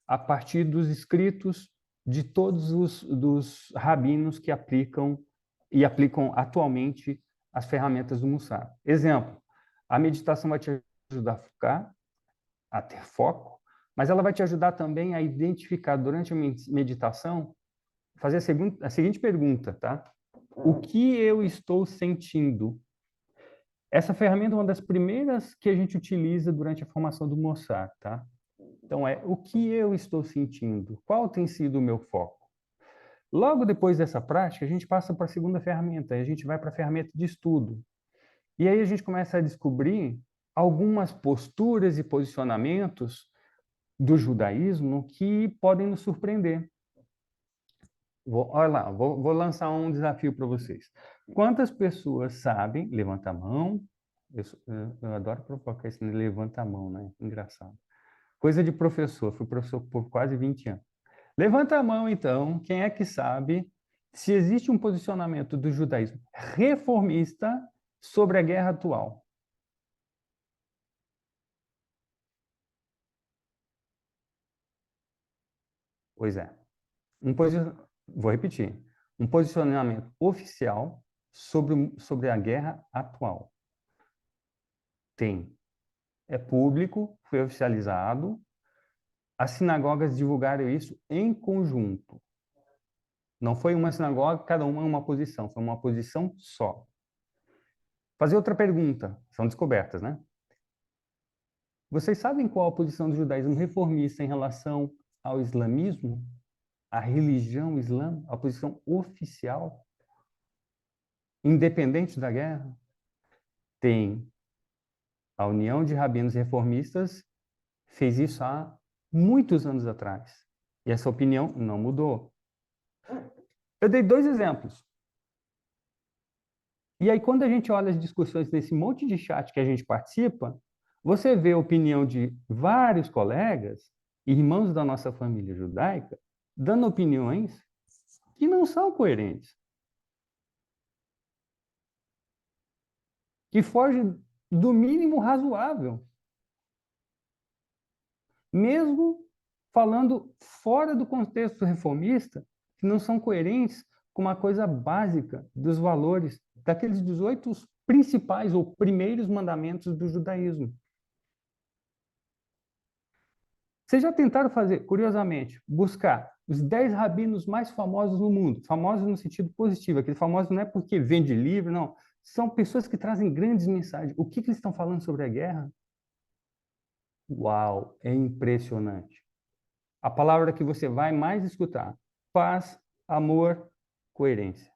a partir dos escritos de todos dos rabinos que aplicam atualmente as ferramentas do Mussar. Exemplo, a meditação vai te ajudar a focar, a ter foco, mas ela vai te ajudar também a identificar durante a meditação, fazer a seguinte pergunta, tá? O que eu estou sentindo? Essa ferramenta é uma das primeiras que a gente utiliza durante a formação do Mussar, tá? Então, o que eu estou sentindo? Qual tem sido o meu foco? Logo depois dessa prática, a gente passa para a segunda ferramenta, a gente vai para a ferramenta de estudo. E aí a gente começa a descobrir algumas posturas e posicionamentos do judaísmo que podem nos surpreender. Olha lá, vou lançar um desafio para vocês. Quantas pessoas sabem, levanta a mão, eu adoro provocar esse levanta a mão, né? Engraçado. Coisa de professor, fui professor por quase 20 anos. Levanta a mão, então, quem é que sabe se existe um posicionamento do judaísmo reformista sobre a guerra atual? Pois é. Vou repetir. Um posicionamento oficial sobre a guerra atual. Tem. É público, foi oficializado. As sinagogas divulgaram isso em conjunto. Não foi uma sinagoga, cada uma posição, foi uma posição só. Fazer outra pergunta, são descobertas, né? Vocês sabem qual a posição do judaísmo reformista em relação ao islamismo? A religião islã, a posição oficial, independente da guerra? Tem. A União de Rabinos Reformistas fez isso há muitos anos atrás. E essa opinião não mudou. Eu dei 2 exemplos. E aí, quando a gente olha as discussões nesse monte de chat que a gente participa, você vê a opinião de vários colegas, irmãos da nossa família judaica, dando opiniões que não são coerentes, que fogem do mínimo razoável, mesmo falando fora do contexto reformista, que não são coerentes com uma coisa básica dos valores, daqueles 18 principais ou primeiros mandamentos do judaísmo. Vocês já tentaram fazer, curiosamente, buscar os 10 rabinos mais famosos no mundo? Famosos no sentido positivo. Aquele famoso não é porque vende livro, não. São pessoas que trazem grandes mensagens. O que eles estão falando sobre a guerra? Uau, é impressionante. A palavra que você vai mais escutar: paz, amor, coerência.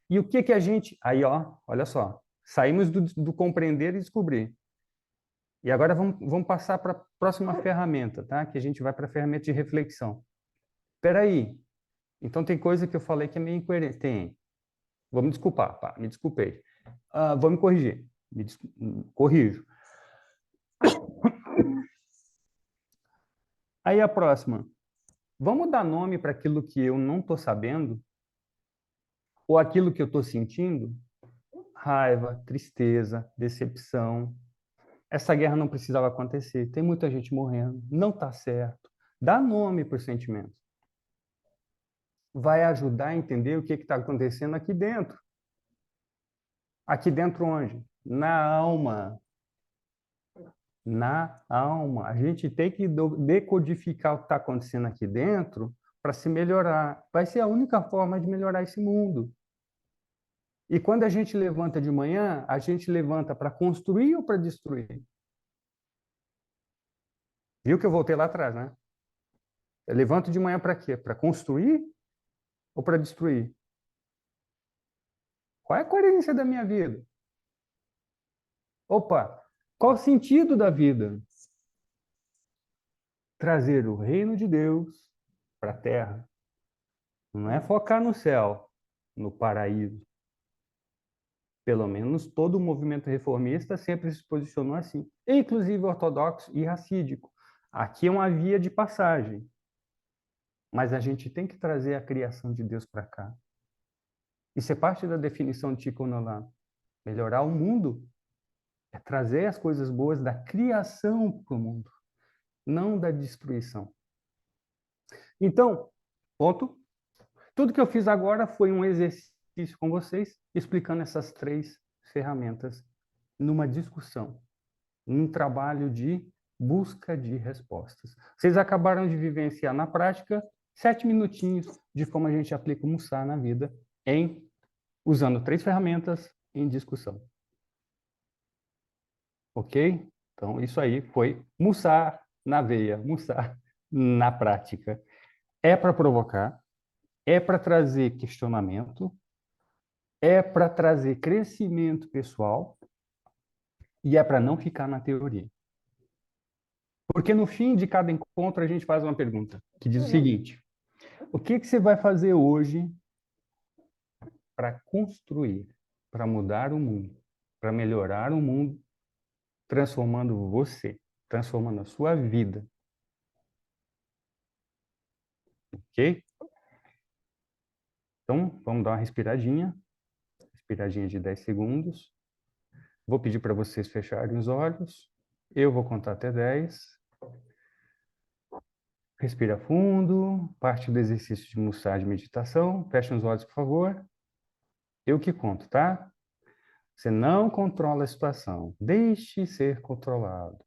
E o que a gente... Aí, ó, olha só. Saímos do compreender e descobrir. E agora vamos passar para a próxima ferramenta, tá? Que a gente vai para a ferramenta de reflexão. Espera aí. Então, tem coisa que eu falei que é meio incoerente. Tem. Vou me desculpar, pá, me desculpei. Vou me corrigir. Corrijo. Aí a próxima. Vamos dar nome para aquilo que eu não estou sabendo? Ou aquilo que eu estou sentindo? Raiva, tristeza, decepção. Essa guerra não precisava acontecer. Tem muita gente morrendo. Não está certo. Dá nome para os sentimentos. Vai ajudar a entender o que está acontecendo aqui dentro. Aqui dentro onde? Na alma. Na alma. A gente tem que decodificar o que está acontecendo aqui dentro para se melhorar. Vai ser a única forma de melhorar esse mundo. E quando a gente levanta de manhã, a gente levanta para construir ou para destruir? Viu que eu voltei lá atrás, né? Eu levanto de manhã para quê? Para construir ou para destruir? Qual é a coerência da minha vida? Opa, qual o sentido da vida? Trazer o reino de Deus para a terra. Não é focar no céu, no paraíso. Pelo menos todo o movimento reformista sempre se posicionou assim, inclusive ortodoxo e racídico. Aqui é uma via de passagem, mas a gente tem que trazer a criação de Deus para cá. Isso é parte da definição de Tikkun Olam. Melhorar o mundo é trazer as coisas boas da criação para o mundo, não da destruição. Então, ponto. Tudo que eu fiz agora foi um exercício com vocês, explicando essas 3 ferramentas numa discussão, num trabalho de busca de respostas. Vocês acabaram de vivenciar na prática 7 minutinhos de como a gente aplica o Mussar na vida, usando 3 ferramentas em discussão. Ok? Então, isso aí foi Mussar na veia, Mussar na prática. É para provocar, é para trazer questionamento, é para trazer crescimento pessoal e é para não ficar na teoria. Porque no fim de cada encontro a gente faz uma pergunta que diz o seguinte: o que você vai fazer hoje para construir, para mudar o mundo, para melhorar o mundo, transformando você, transformando a sua vida? Ok? Então, vamos dar uma respiradinha de 10 segundos. Vou pedir para vocês fecharem os olhos. Eu vou contar até 10. Respira fundo, parte do exercício de Mussar de meditação. Feche os olhos, por favor. Eu que conto, tá? Você não controla a situação. Deixe ser controlado.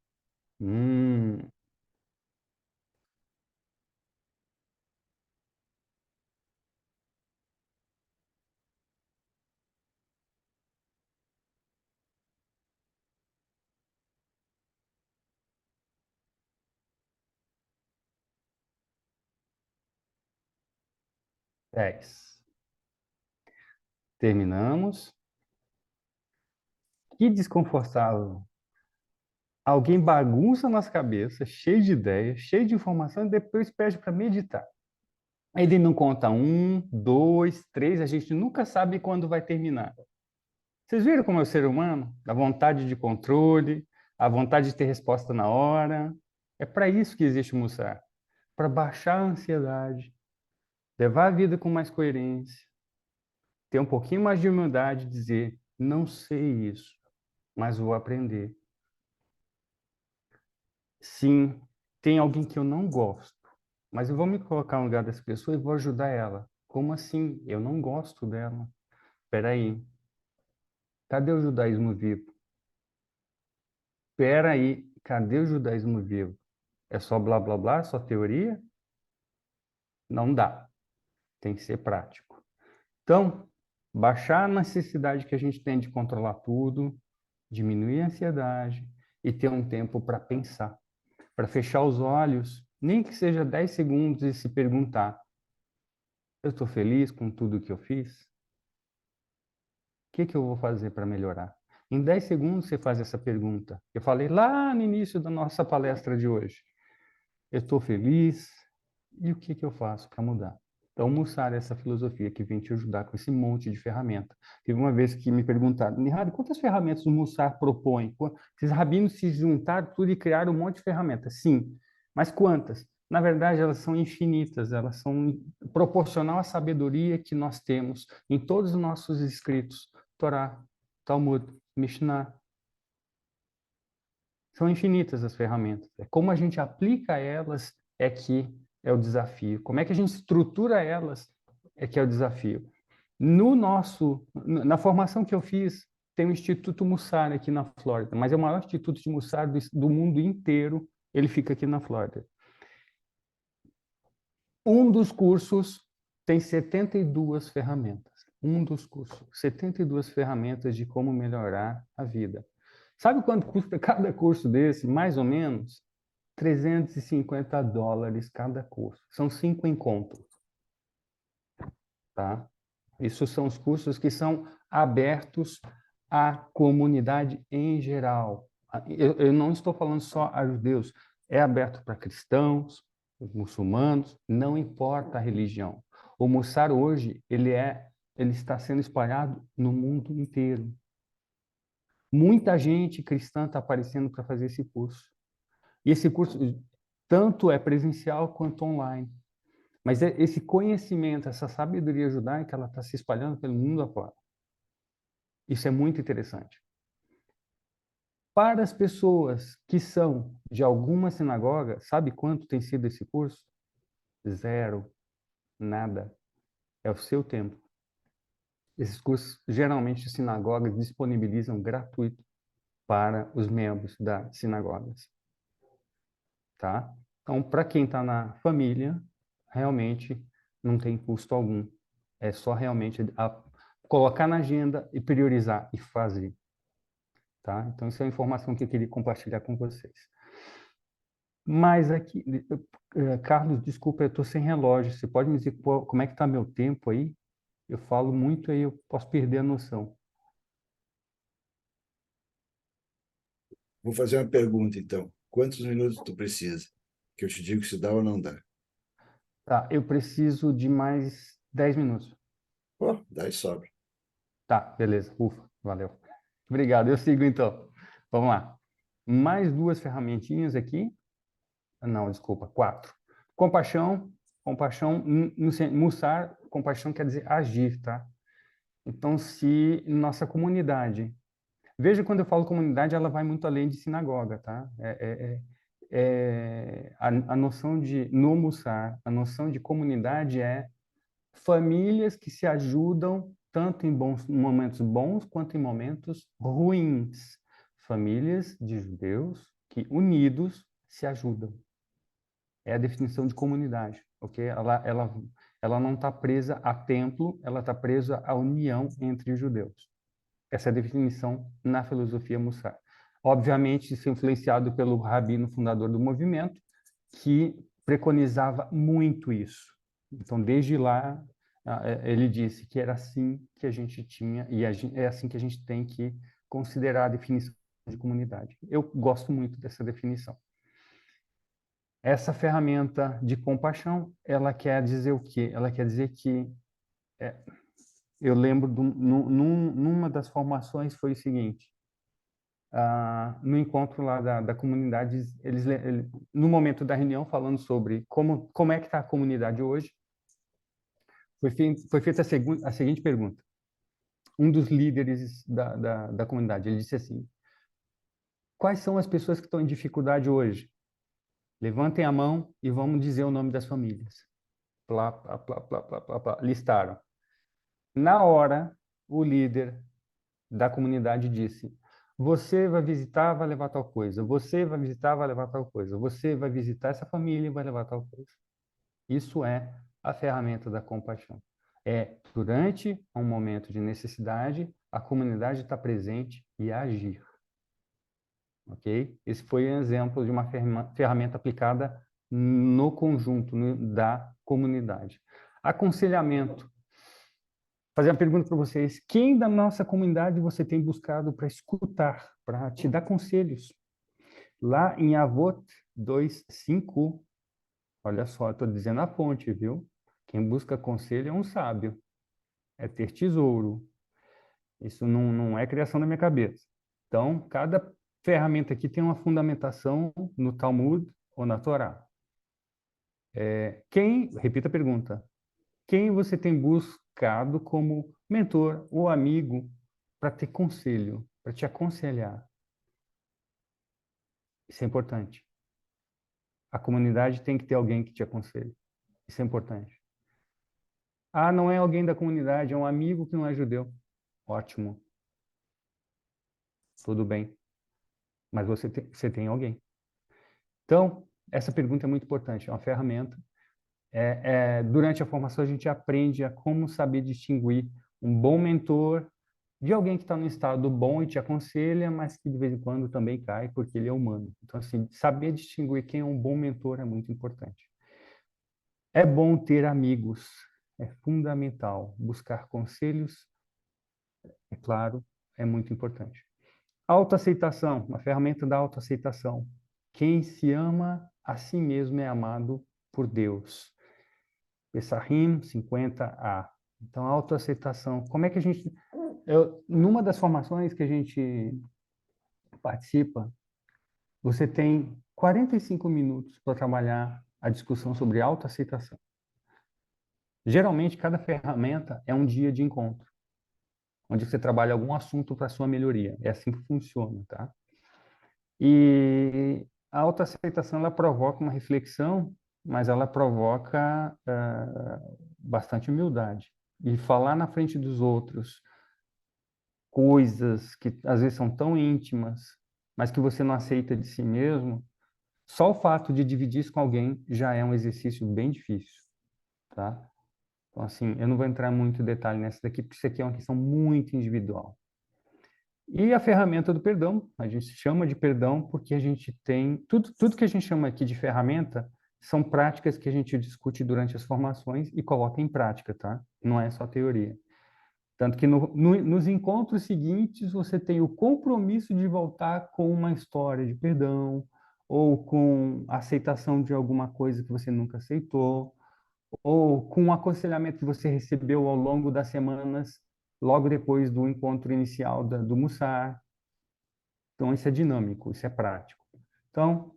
10. Terminamos. Que desconfortável. Alguém bagunça nas cabeças, cheio de ideias, cheio de informação, e depois pede para meditar. Aí ele não conta 1, 2, 3, a gente nunca sabe quando vai terminar. Vocês viram como é o ser humano? A vontade de controle, a vontade de ter resposta na hora. É para isso que existe o Mussar. Para baixar a ansiedade, levar a vida com mais coerência, ter um pouquinho mais de humildade e dizer, não sei isso, mas vou aprender. Sim, tem alguém que eu não gosto, mas eu vou me colocar no lugar dessa pessoa e vou ajudar ela. Como assim? Eu não gosto dela. Espera aí. Cadê o judaísmo vivo? Espera aí. Cadê o judaísmo vivo? É só blá, blá, blá? Só teoria? Não dá. Tem que ser prático. Então, baixar a necessidade que a gente tem de controlar tudo, diminuir a ansiedade e ter um tempo para pensar, para fechar os olhos, nem que seja 10 segundos e se perguntar: eu estou feliz com tudo que eu fiz? O que eu vou fazer para melhorar? Em 10 segundos você faz essa pergunta. Eu falei lá no início da nossa palestra de hoje. Eu estou feliz e o que eu faço para mudar? Então, Mussar é essa filosofia que vem te ajudar com esse monte de ferramenta. Teve uma vez que me perguntaram, Nihari, quantas ferramentas o Mussar propõe? Esses rabinos se juntaram tudo e criaram um monte de ferramentas. Sim, mas quantas? Na verdade, elas são infinitas, elas são proporcional à sabedoria que nós temos em todos os nossos escritos, Torá, Talmud, Mishnah. São infinitas as ferramentas. É como a gente aplica elas é que é o desafio. Como é que a gente estrutura elas é que é o desafio. Na formação que eu fiz, tem o Instituto Mussar aqui na Flórida, mas é o maior instituto de Mussar do mundo inteiro, ele fica aqui na Flórida. Um dos cursos tem 72 ferramentas. Um dos cursos, 72 ferramentas de como melhorar a vida. Sabe quanto custa cada curso desse? Mais ou menos $350 cada curso. São 5 encontros, tá? Isso são os cursos que são abertos à comunidade em geral. Eu não estou falando só a judeus, é aberto para cristãos, muçulmanos, não importa a religião. O Mussar hoje, ele está sendo espalhado no mundo inteiro. Muita gente cristã está aparecendo para fazer esse curso. E esse curso tanto é presencial quanto online. Mas esse conhecimento, essa sabedoria judaica, ela está se espalhando pelo mundo afora. Isso é muito interessante. Para as pessoas que são de alguma sinagoga, sabe quanto tem sido esse curso? Zero, nada. É o seu tempo. Esses cursos, geralmente, as sinagogas disponibilizam gratuito para os membros das sinagogas. Tá? Então, para quem está na família, realmente não tem custo algum. É só realmente colocar na agenda e priorizar e fazer. Tá? Então, isso é a informação que eu queria compartilhar com vocês. Mas aqui, Carlos, desculpa, eu estou sem relógio. Você pode me dizer como é que está meu tempo aí? Eu falo muito aí, eu posso perder a noção. Vou fazer uma pergunta, então. Quantos minutos tu precisa? Que eu te digo se dá ou não dá. Tá, eu preciso de mais 10 minutos. Pô, dá e sobra. Tá, beleza. Ufa, valeu. Obrigado, eu sigo então. Vamos lá. Mais duas ferramentinhas aqui. Não, desculpa, 4. Compaixão, Mussar, compaixão quer dizer agir, tá? Então, se nossa comunidade, veja quando eu falo comunidade, ela vai muito além de sinagoga, tá? A noção de, no Mussar, a noção de comunidade é famílias que se ajudam tanto em momentos bons quanto em momentos ruins. Famílias de judeus que, unidos, se ajudam. É a definição de comunidade, ok? Ela não está presa a templo, ela está presa à união entre judeus. Essa é a definição na filosofia Mussar. Obviamente, isso é influenciado pelo rabino fundador do movimento, que preconizava muito isso. Então, desde lá, ele disse que era assim que a gente tinha, e é assim que a gente tem que considerar a definição de comunidade. Eu gosto muito dessa definição. Essa ferramenta de compaixão, ela quer dizer o quê? Ela quer dizer que eu lembro numa das formações foi o seguinte: no encontro lá da comunidade, no momento da reunião, falando sobre como é que está a comunidade hoje, foi feita a seguinte pergunta. Um dos líderes da comunidade, ele disse assim: quais são as pessoas que estão em dificuldade hoje? Levantem a mão e vamos dizer o nome das famílias. Plá, plá, plá, plá, plá, plá, plá. Listaram. Na hora, o líder da comunidade disse: você vai visitar, vai levar tal coisa. Você vai visitar, vai levar tal coisa. Você vai visitar essa família e vai levar tal coisa. Isso é a ferramenta da compaixão. É, durante um momento de necessidade, a comunidade está presente e agir. Ok? Esse foi um exemplo de uma ferramenta aplicada no conjunto da comunidade. Aconselhamento. Fazer uma pergunta para vocês. Quem da nossa comunidade você tem buscado para escutar, para te dar conselhos? Lá em Avot 2:5, olha só, estou dizendo a fonte, viu? Quem busca conselho é um sábio, é ter tesouro. Isso não é criação da minha cabeça. Então, cada ferramenta aqui tem uma fundamentação no Talmud ou na Torá. Repita a pergunta, quem você tem buscado como mentor ou amigo para ter conselho, para te aconselhar? Isso é importante. A comunidade tem que ter alguém que te aconselhe. Isso é importante. Ah, não é alguém da comunidade, é um amigo que não é judeu. Ótimo. Tudo bem. Mas você tem alguém. Então, essa pergunta é muito importante. É uma ferramenta. Durante a formação, a gente aprende a como saber distinguir um bom mentor de alguém que está no estado bom e te aconselha, mas que de vez em quando também cai, porque ele é humano. Então, assim, saber distinguir quem é um bom mentor é muito importante. É bom ter amigos, é fundamental. Buscar conselhos, é claro, é muito importante. Autoaceitação, uma ferramenta da autoaceitação. Quem se ama a si mesmo é amado por Deus. Pessahim 50a. Então, autoaceitação. Como é que a gente... numa das formações que a gente participa, você tem 45 minutos para trabalhar a discussão sobre autoaceitação. Geralmente, cada ferramenta é um dia de encontro, onde você trabalha algum assunto para sua melhoria. É assim que funciona, tá? E a autoaceitação, ela provoca uma reflexão, mas ela provoca bastante humildade. E falar na frente dos outros coisas que às vezes são tão íntimas, mas que você não aceita de si mesmo, só o fato de dividir isso com alguém já é um exercício bem difícil, tá? Então, assim, eu não vou entrar muito em detalhe nessa daqui, porque isso aqui é uma questão muito individual. E a ferramenta do perdão, a gente chama de perdão porque a gente tem... Tudo que a gente chama aqui de ferramenta são práticas que a gente discute durante as formações e coloca em prática, tá? Não é só teoria. Tanto que nos encontros seguintes você tem o compromisso de voltar com uma história de perdão ou com a aceitação de alguma coisa que você nunca aceitou, ou com um aconselhamento que você recebeu ao longo das semanas, logo depois do encontro inicial do Mussar. Então, isso é dinâmico, isso é prático. Então,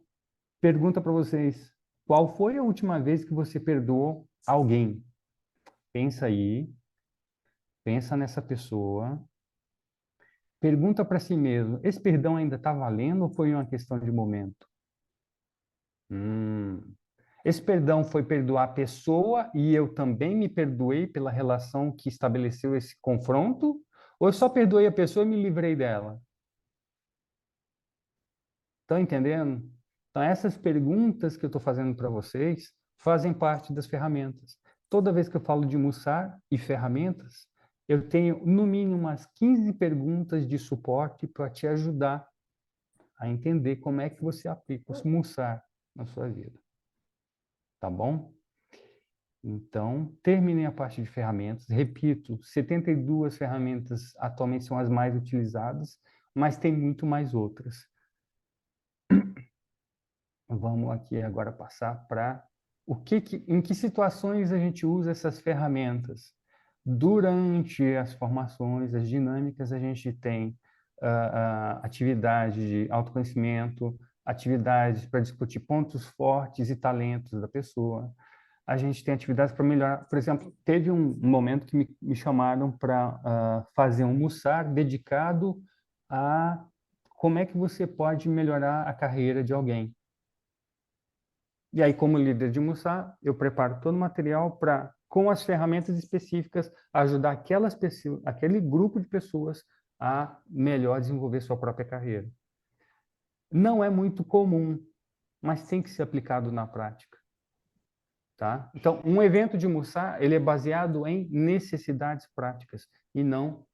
pergunta para vocês, qual foi a última vez que você perdoou alguém? Pensa aí, pensa nessa pessoa, pergunta para si mesmo, esse perdão ainda está valendo ou foi uma questão de momento? Esse perdão foi perdoar a pessoa e eu também me perdoei pela relação que estabeleceu esse confronto? Ou eu só perdoei a pessoa e me livrei dela? Estão entendendo? Então, essas perguntas que eu estou fazendo para vocês fazem parte das ferramentas. Toda vez que eu falo de Mussar e ferramentas, eu tenho, no mínimo, umas 15 perguntas de suporte para te ajudar a entender como é que você aplica o Mussar na sua vida. Tá bom? Então, terminei a parte de ferramentas. Repito, 72 ferramentas atualmente são as mais utilizadas, mas tem muito mais outras. Vamos aqui agora passar para em que situações a gente usa essas ferramentas. Durante as formações, as dinâmicas, a gente tem atividades de autoconhecimento, atividades para discutir pontos fortes e talentos da pessoa. A gente tem atividades para melhorar. Por exemplo, teve um momento que me chamaram para fazer um mussar dedicado a como é que você pode melhorar a carreira de alguém. E aí, como líder de Mussar, eu preparo todo o material para, com as ferramentas específicas, ajudar aquele grupo de pessoas a melhor desenvolver sua própria carreira. Não é muito comum, mas tem que ser aplicado na prática. Tá? Então, um evento de Mussar, ele é baseado em necessidades práticas e não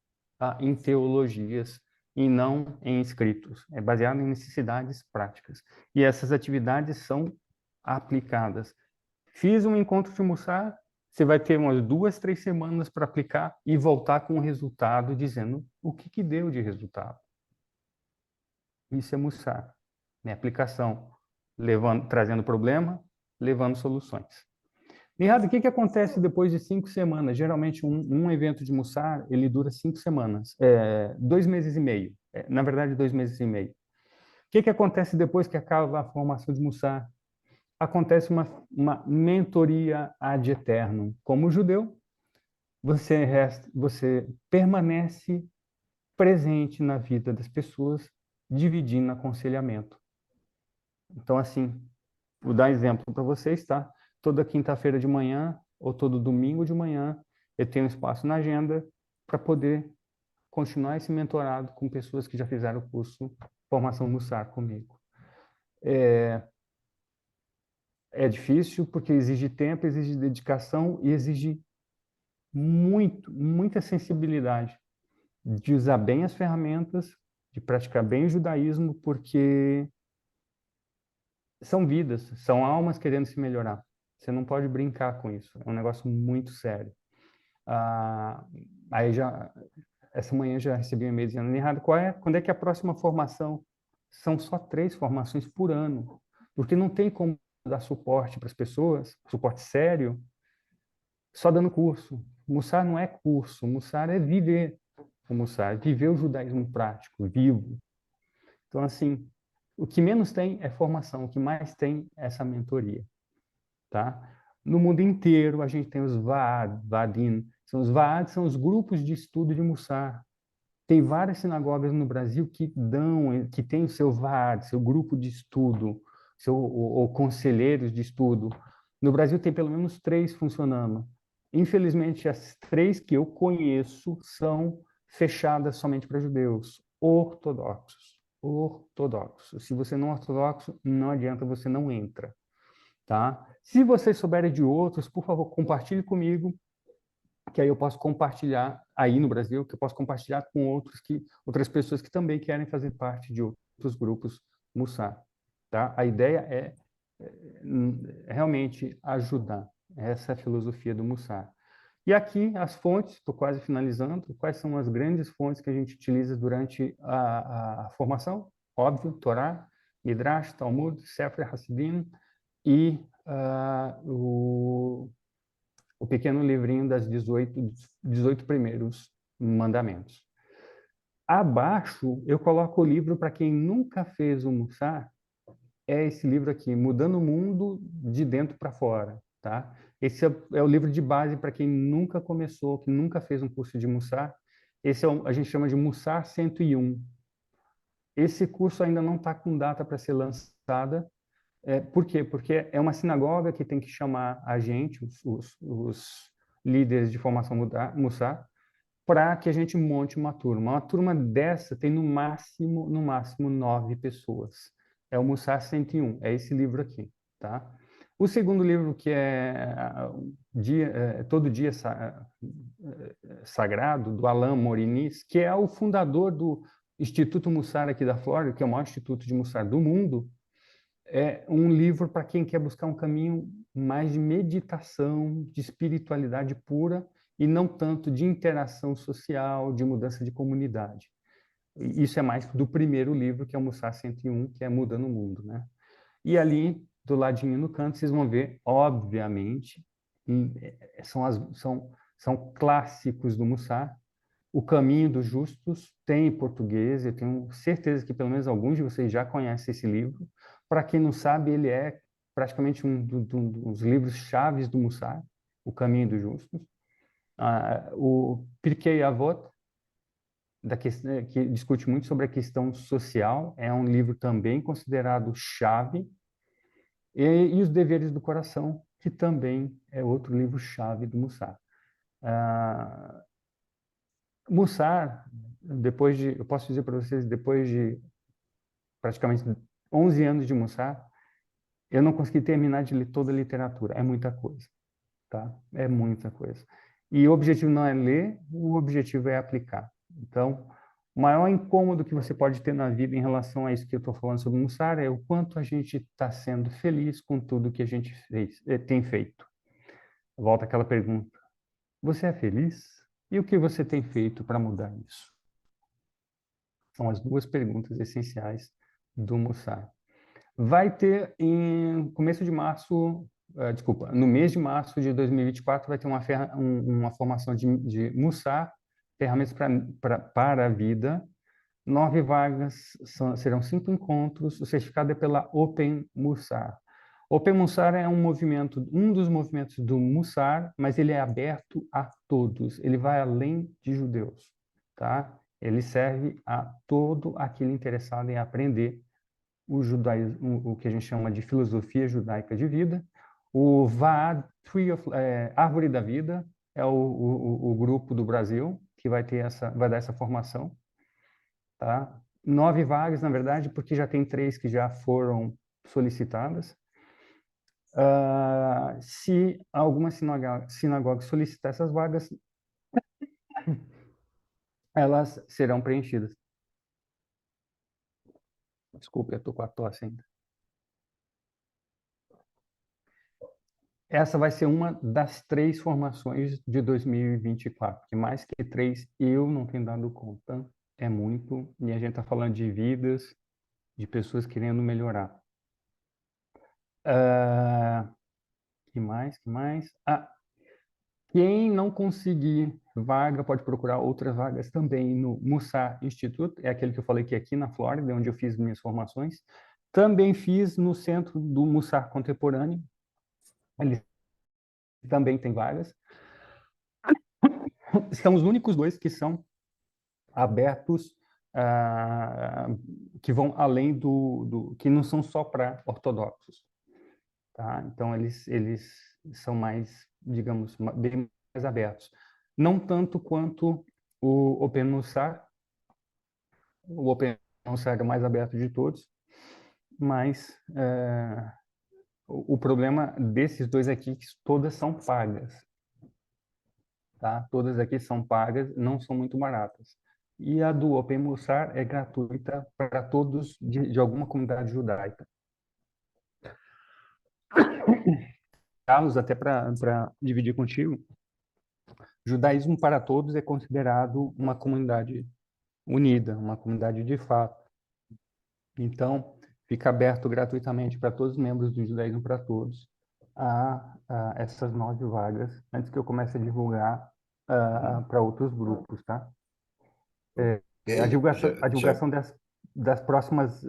em teologias e não em escritos. É baseado em necessidades práticas. E essas atividades são aplicadas. Fiz um encontro de Mussar, você vai ter umas 2, 3 semanas para aplicar e voltar com o resultado dizendo o que deu de resultado. Isso é Mussar. Né? Aplicação, trazendo problema, levando soluções. Nihad, o que que acontece depois de 5 semanas? Geralmente, um evento de Mussar, ele dura 5 semanas, 2 meses e meio. Na verdade, 2 meses e meio. O que que acontece depois que acaba a formação de Mussar? Acontece uma mentoria ad eternum. Como judeu, você permanece presente na vida das pessoas, dividindo aconselhamento. Então, assim, vou dar exemplo para vocês, tá? Toda quinta-feira de manhã ou todo domingo de manhã, eu tenho espaço na agenda para poder continuar esse mentorado com pessoas que já fizeram o curso Formação Mussar comigo. É difícil porque exige tempo, exige dedicação e exige muita sensibilidade de usar bem as ferramentas, de praticar bem o judaísmo, porque são vidas, são almas querendo se melhorar. Você não pode brincar com isso. É um negócio muito sério. Ah, aí essa manhã já recebi um e-mail dizendo, Nihad, quando é que é a próxima formação? São só 3 formações por ano, porque não tem como dar suporte para as pessoas, suporte sério, só dando curso. Mussar não é curso, Mussar é viver o Mussar, viver o judaísmo prático, vivo. Então, assim, o que menos tem é formação, o que mais tem é essa mentoria, tá? No mundo inteiro, a gente tem os Vaad, Vadim. Os Vaad são os grupos de estudo de Mussar. Tem várias sinagogas no Brasil que tem o seu Vaad, seu grupo de estudo, ou conselheiros de estudo. No Brasil tem pelo menos 3 funcionando. Infelizmente, as 3 que eu conheço são fechadas somente para judeus, ortodoxos. Ortodoxos. Se você não é ortodoxo, não adianta, você não entra, tá? Se vocês souberem de outros, por favor, compartilhe comigo, que aí eu posso compartilhar aí no Brasil, que eu posso compartilhar com outras pessoas que também querem fazer parte de outros grupos Mussar, tá? A ideia é realmente ajudar. Essa é a filosofia do Mussar. E aqui as fontes, estou quase finalizando, quais são as grandes fontes que a gente utiliza durante a formação? Óbvio, Torá, Midrash, Talmud, Sefer Hasidim e o pequeno livrinho das 18 primeiros mandamentos. Abaixo, eu coloco o livro para quem nunca fez o Mussar, é esse livro aqui, Mudando o Mundo de Dentro para Fora, tá? Esse é o livro de base para quem nunca começou, que nunca fez um curso de Mussar. Esse a gente chama de Mussar 101. Esse curso ainda não está com data para ser lançada. Por quê? Porque é uma sinagoga que tem que chamar a gente, os líderes de formação Mussar, para que a gente monte uma turma. Uma turma dessa tem no máximo 9 pessoas. É o Mussar 101, é esse livro aqui, tá? O segundo livro, que Todo Dia Sagrado, do Alain Morinis, que é o fundador do Instituto Mussar aqui da Flórida, que é o maior instituto de Mussar do mundo, é um livro para quem quer buscar um caminho mais de meditação, de espiritualidade pura e não tanto de interação social, de mudança de comunidade. Isso é mais do primeiro livro, que é o Mussar 101, que é Mudando o Mundo, né? E ali, do ladinho no canto, vocês vão ver, obviamente, são clássicos do Mussar. O Caminho dos Justos tem em português, eu tenho certeza que pelo menos alguns de vocês já conhecem esse livro. Para quem não sabe, ele é praticamente um dos livros chaves do Mussar, O Caminho dos Justos. O Pirkei Avot, que discute muito sobre a questão social, é um livro também considerado chave. E Os Deveres do Coração, que também é outro livro-chave do Mussar. Mussar, eu posso dizer para vocês, depois de praticamente 11 anos de Mussar, eu não consegui terminar de ler toda a literatura. É muita coisa, tá? É muita coisa. E o objetivo não é ler, o objetivo é aplicar. Então, o maior incômodo que você pode ter na vida em relação a isso que eu estou falando sobre Mussar é o quanto a gente está sendo feliz com tudo que a gente tem feito. Volta aquela pergunta: você é feliz? E o que você tem feito para mudar isso? São as 2 perguntas essenciais do Mussar. Vai ter, em começo de março, desculpa, no mês de março de 2024 vai ter uma formação de Mussar, ferramentas para a vida. 9 vagas, serão 5 encontros. O certificado é pela Open Mussar. Open Mussar é um dos movimentos do Mussar, mas ele é aberto a todos. Ele vai além de judeus, tá? Ele serve a todo aquele interessado em aprender o judaísmo, o que a gente chama de filosofia judaica de vida. O Vaad Árvore da Vida é o grupo do Brasil que vai dar essa formação, tá? 9 vagas, na verdade, porque já tem 3 que já foram solicitadas. Se alguma sinagoga solicitar essas vagas, elas serão preenchidas. Desculpe, eu estou com a tosse ainda. Essa vai ser uma das 3 formações de 2024, que mais que 3 eu não tenho dado conta, é muito, e a gente está falando de vidas, de pessoas querendo melhorar. Que mais? Quem não conseguir vaga pode procurar outras vagas também no Mussar Institute, é aquele que eu falei que é aqui na Flórida, onde eu fiz minhas formações. Também fiz no centro do Mussar Contemporâneo, ele também tem vagas. São os únicos 2 que são abertos, que vão além que não são só para ortodoxos, tá? Então eles são mais, digamos, bem mais abertos. Não tanto quanto o Open Mussar. O Open Mussar é o mais aberto de todos, mas o problema desses 2 aqui é que todas são pagas, tá? Todas aqui são pagas, não são muito baratas. E a do Open Mussar é gratuita para todos de alguma comunidade judaica. Carlos, até para dividir contigo, judaísmo para todos é considerado uma comunidade unida, uma comunidade de fato. Então, fica aberto gratuitamente para todos os membros do Judaísmo para Todos a essas 9 vagas, antes que eu comece a divulgar para outros grupos, tá? A divulgação das próximas,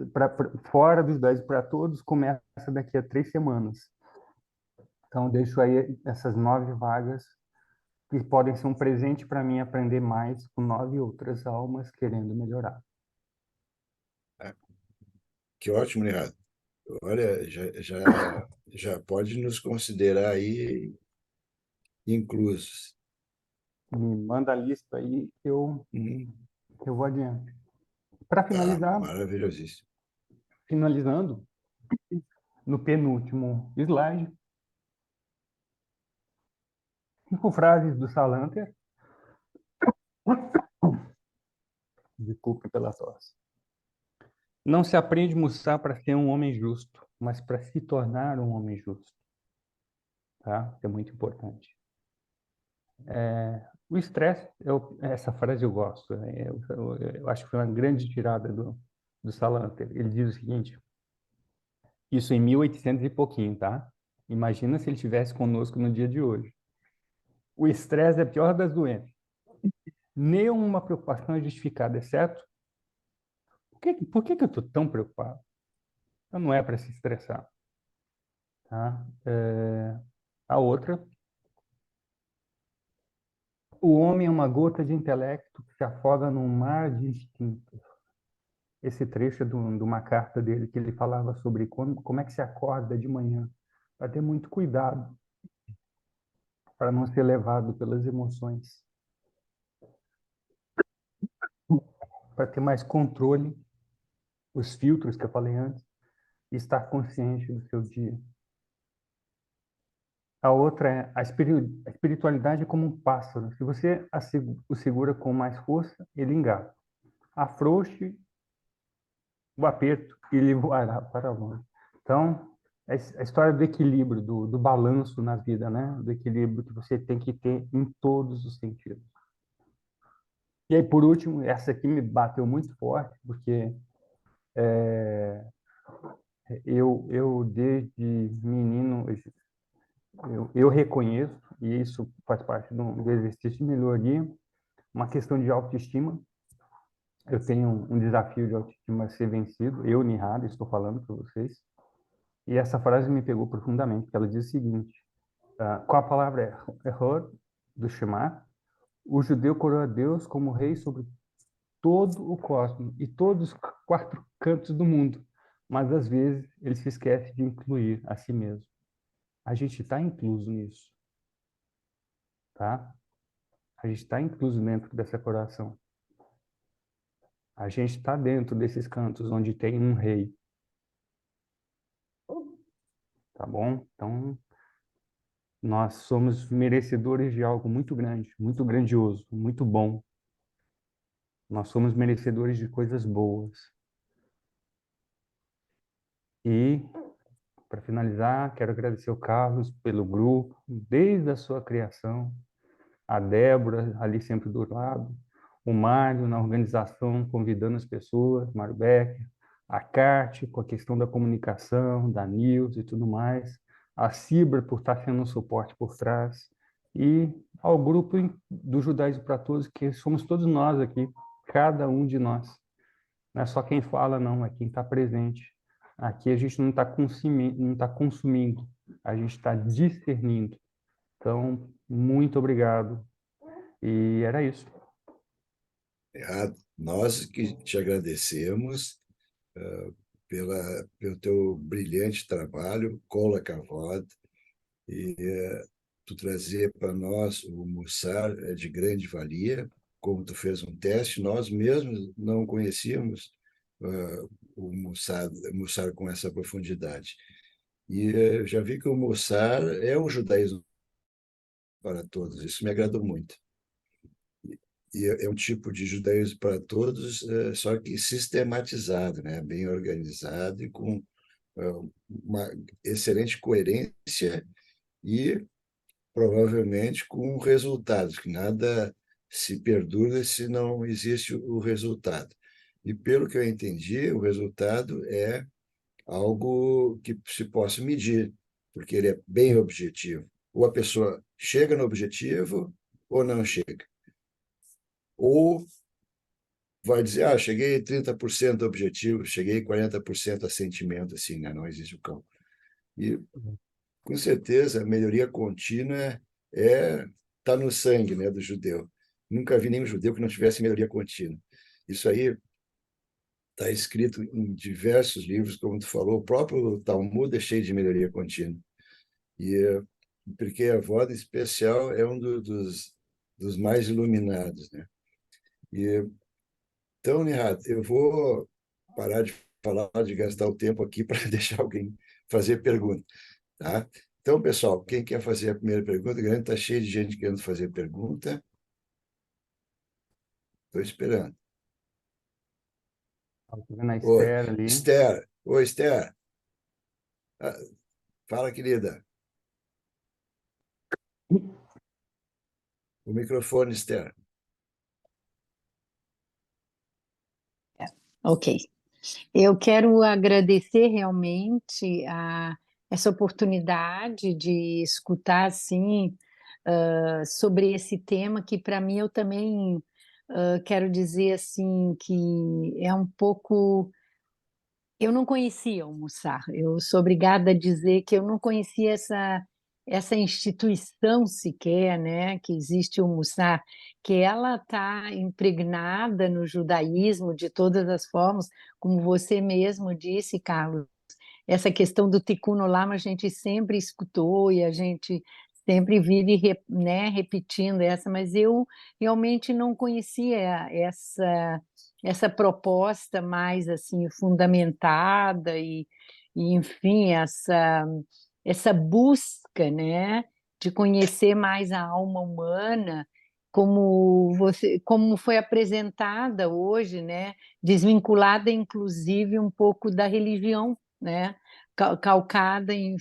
fora dos 10 para todos, começa daqui a 3 semanas. Então, deixo aí essas 9 vagas que podem ser um presente para mim aprender mais com 9 outras almas querendo melhorar. Que ótimo, Renato. Olha, já pode nos considerar aí inclusos. Me manda a lista aí que Hum, eu vou adiante. Para tá, finalizar, maravilhosíssimo. finalizando, no penúltimo slide, 5 frases do Salanter. Desculpe pela tosse. Não se aprende a Mussar para ser um homem justo, mas para se tornar um homem justo. Tá? Isso é muito importante. O estresse, essa frase eu gosto, né? Eu acho que foi uma grande tirada do Salanter. Ele diz o seguinte, isso em 1800 e pouquinho, tá? Imagina se ele estivesse conosco no dia de hoje. O estresse é a pior das doenças. Nenhuma preocupação é justificada, exceto por que eu estou tão preocupado? Então, não é para se estressar. Tá? A outra, o homem é uma gota de intelecto que se afoga num mar de instintos. Esse trecho é de uma carta dele que ele falava sobre como é que se acorda de manhã, para ter muito cuidado, para não ser levado pelas emoções, para ter mais controle, os filtros que eu falei antes, e estar consciente do seu dia. A outra é a espiritualidade é como um pássaro. Se você o segura com mais força, ele engata. Afrouxe o aperto e ele voará para longe. Então, é a história do equilíbrio, do balanço na vida, né? Do equilíbrio que você tem que ter em todos os sentidos. E aí, por último, essa aqui me bateu muito forte, porque eu desde menino, eu reconheço, e isso faz parte do exercício de melhoria, uma questão de autoestima. Eu tenho um desafio de autoestima a ser vencido, eu, Nihad, estou falando para vocês. E essa frase me pegou profundamente, porque ela diz o seguinte, com a palavra error, do Shema, o judeu coroa a Deus como rei sobre todo o cosmos e todos os quatro cantos do mundo, mas às vezes ele se esquece de incluir a si mesmo. A gente está incluso nisso, tá? A gente está incluso dentro dessa coroação. A gente está dentro desses cantos onde tem um rei, tá bom? Então, nós somos merecedores de algo muito grande, muito grandioso, muito bom. Nós somos merecedores de coisas boas. E, para finalizar, quero agradecer ao Carlos pelo grupo, desde a sua criação, a Débora, ali sempre do lado, o Mário na organização, convidando as pessoas, Mário Becker, a Carte com a questão da comunicação, da news e tudo mais, a Cibra por estar sendo um suporte por trás, e ao grupo do Judaísmo para Todos, que somos todos nós aqui, cada um de nós. Não é só quem fala, não, é quem está presente. Aqui a gente não está consumindo, a gente está discernindo. Então, muito obrigado. E era isso. Nós que te agradecemos pelo teu brilhante trabalho, Kola Kavod, e tu trazer para nós o Mussar é de grande valia. Como tu fez um teste, nós mesmos não conhecíamos o Mussar com essa profundidade. E já vi que o Mussar é um judaísmo para todos, isso me agradou muito. E é um tipo de judaísmo para todos, só que sistematizado, né? Bem organizado e com uma excelente coerência e provavelmente com resultados, que nada se perdura se não existe o resultado. E pelo que eu entendi, o resultado é algo que se possa medir, porque ele é bem objetivo. Ou a pessoa chega no objetivo ou não chega. Ou vai dizer, cheguei 30% do objetivo, cheguei 40% a sentimento, assim, né? Não existe o campo. E, com certeza, a melhoria contínua tá no sangue, né, do judeu. Nunca vi nenhum judeu que não tivesse melhoria contínua. Isso aí está escrito em diversos livros, como tu falou, o próprio Talmud é cheio de melhoria contínua. E porque a voz em especial é um dos mais iluminados, né? E então, Nihat, eu vou parar de falar, de gastar o tempo aqui para deixar alguém fazer pergunta, tá? Então, pessoal, quem quer fazer a primeira pergunta? Grande, está cheio de gente querendo fazer pergunta. Estou esperando. Estou vendo a Oi, Esther ali. Esther. Oi, Esther. Ah, fala, querida. O microfone, Esther. Ok. Eu quero agradecer realmente essa oportunidade de escutar assim sobre esse tema que para mim eu também quero dizer assim que é um pouco eu não conhecia o Mussar. Eu sou obrigada a dizer que eu não conhecia essa instituição sequer, né, que existe o Mussar, que ela está impregnada no judaísmo de todas as formas, como você mesmo disse, Carlos. Essa questão do Tikkun Olam a gente sempre escutou e a gente sempre vive, né, repetindo essa, mas eu realmente não conhecia essa proposta mais assim fundamentada e enfim essa busca, né, de conhecer mais a alma humana como foi apresentada hoje, né, desvinculada inclusive um pouco da religião, né, calcada em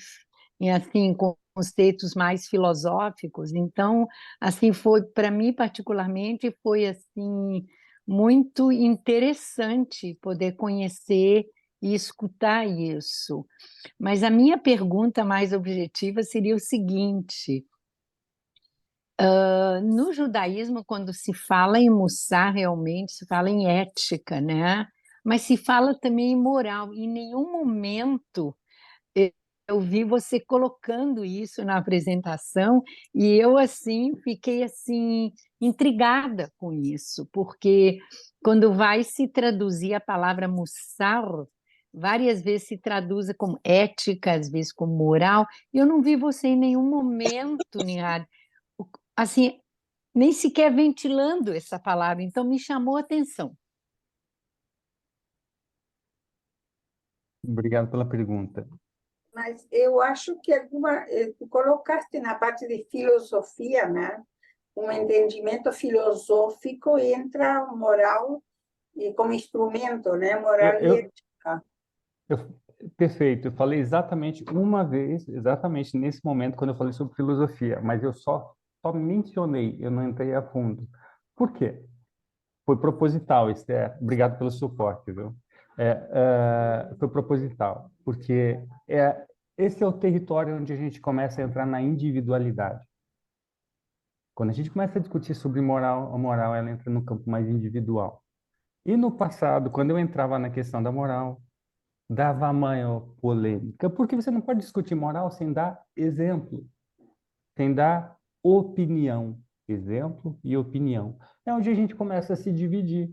assim conceitos mais filosóficos. Então, assim foi para mim particularmente foi assim muito interessante poder conhecer e escutar isso. Mas a minha pergunta mais objetiva seria o seguinte: no judaísmo, quando se fala em mussar, realmente se fala em ética, né? Mas se fala também em moral. Em nenhum momento eu vi você colocando isso na apresentação e eu assim fiquei assim intrigada com isso, porque quando vai se traduzir a palavra mussar, várias vezes se traduz como ética, às vezes como moral, e eu não vi você em nenhum momento, Nihad, assim, nem sequer ventilando essa palavra, então me chamou a atenção. Obrigado pela pergunta. Mas eu acho que tu colocaste na parte de filosofia, né? Um entendimento filosófico entra a moral e como instrumento, né? Eu, Moral e eu, ética. eu- Perfeito, eu falei exatamente uma vez, exatamente nesse momento, quando eu falei sobre filosofia, mas eu só mencionei, eu não entrei a fundo. Por quê? Foi proposital, Esther. Obrigado pelo suporte, viu? Foi proposital, porque esse é o território onde a gente começa a entrar na individualidade. Quando a gente começa a discutir sobre moral, a moral ela entra no campo mais individual. E no passado, quando eu entrava na questão da moral, dava a maior polêmica, porque você não pode discutir moral sem dar exemplo, sem dar opinião. Exemplo e opinião. É onde a gente começa a se dividir.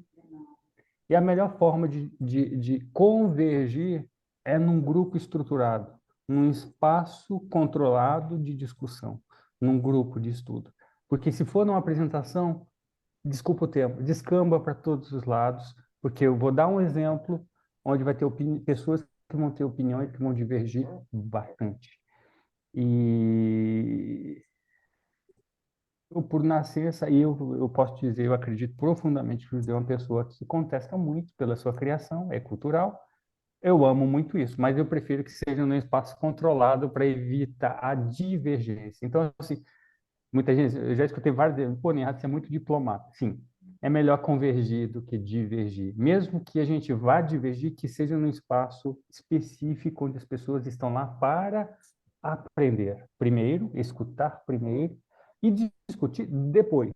E a melhor forma de convergir é num grupo estruturado, num espaço controlado de discussão, num grupo de estudo. Porque se for numa apresentação, desculpa o tempo, descamba para todos os lados, porque eu vou dar um exemplo onde vai ter pessoas que vão ter opiniões que vão divergir bastante. E eu, por nascença, eu posso dizer, eu acredito profundamente que o judeu é uma pessoa que contesta muito pela sua criação, é cultural. Eu amo muito isso, mas eu prefiro que seja num espaço controlado para evitar a divergência. Então, assim, muita gente, eu já escutei várias vezes, pô, Nihat, você é muito diplomata. Sim, é melhor convergir do que divergir. Mesmo que a gente vá divergir, que seja num espaço específico onde as pessoas estão lá para aprender primeiro, escutar primeiro e discutir depois.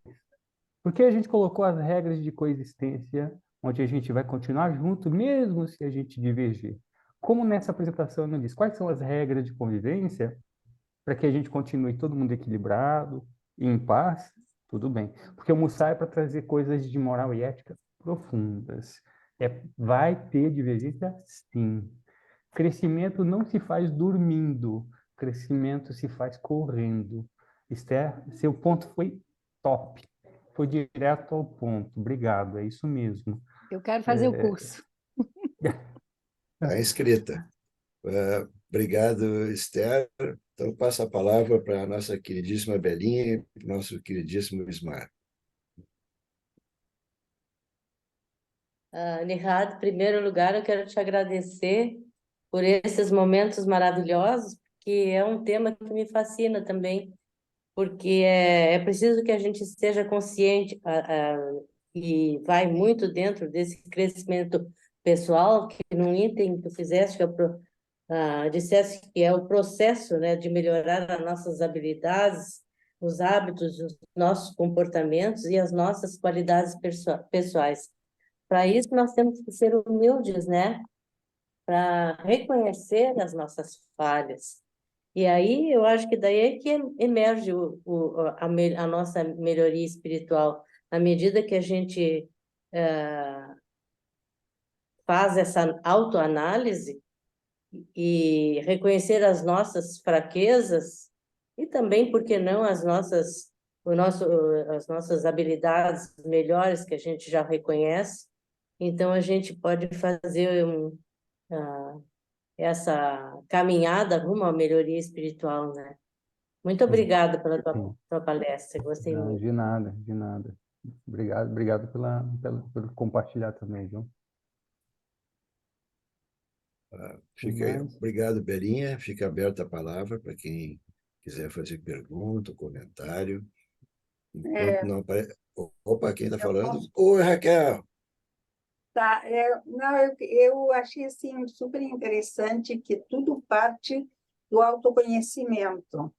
Porque a gente colocou as regras de coexistência onde a gente vai continuar junto, mesmo se a gente divergir. Como nessa apresentação eu disse, quais são as regras de convivência para que a gente continue todo mundo equilibrado, em paz? Tudo bem. Porque o Mussar é para trazer coisas de moral e ética profundas. Vai ter divergência? Sim. Crescimento não se faz dormindo, crescimento se faz correndo. Esther, seu ponto foi top. Foi direto ao ponto. Obrigado, é isso mesmo. Eu quero fazer o curso. Está inscrita. Obrigado, Esther. Então, passo a palavra para a nossa queridíssima Belinha e nosso queridíssimo Ismar. Nihad, em primeiro lugar, eu quero te agradecer por esses momentos maravilhosos, que é um tema que me fascina também, porque é preciso que a gente esteja consciente e vai muito dentro desse crescimento pessoal, que num item que tu fizeste, que disseste que é o processo, né, de melhorar as nossas habilidades, os hábitos, os nossos comportamentos e as nossas qualidades pessoais. Para isso, nós temos que ser humildes, né? Para reconhecer as nossas falhas. E aí, eu acho que daí é que emerge a nossa melhoria espiritual. À medida que a gente faz essa autoanálise e reconhecer as nossas fraquezas e também, por que não, as nossas habilidades melhores que a gente já reconhece, então a gente pode fazer essa caminhada rumo à melhoria espiritual, né? Muito obrigada pela tua palestra, gostei Não, muito. de nada, de nada. Obrigado por compartilhar também, viu? Fica aí. Obrigado, Belinha. Fica aberta a palavra para quem quiser fazer pergunta, comentário. Enquanto não aparece. Opa, quem está falando? Oi, Raquel. Tá, não, eu achei assim super interessante que tudo parte do autoconhecimento.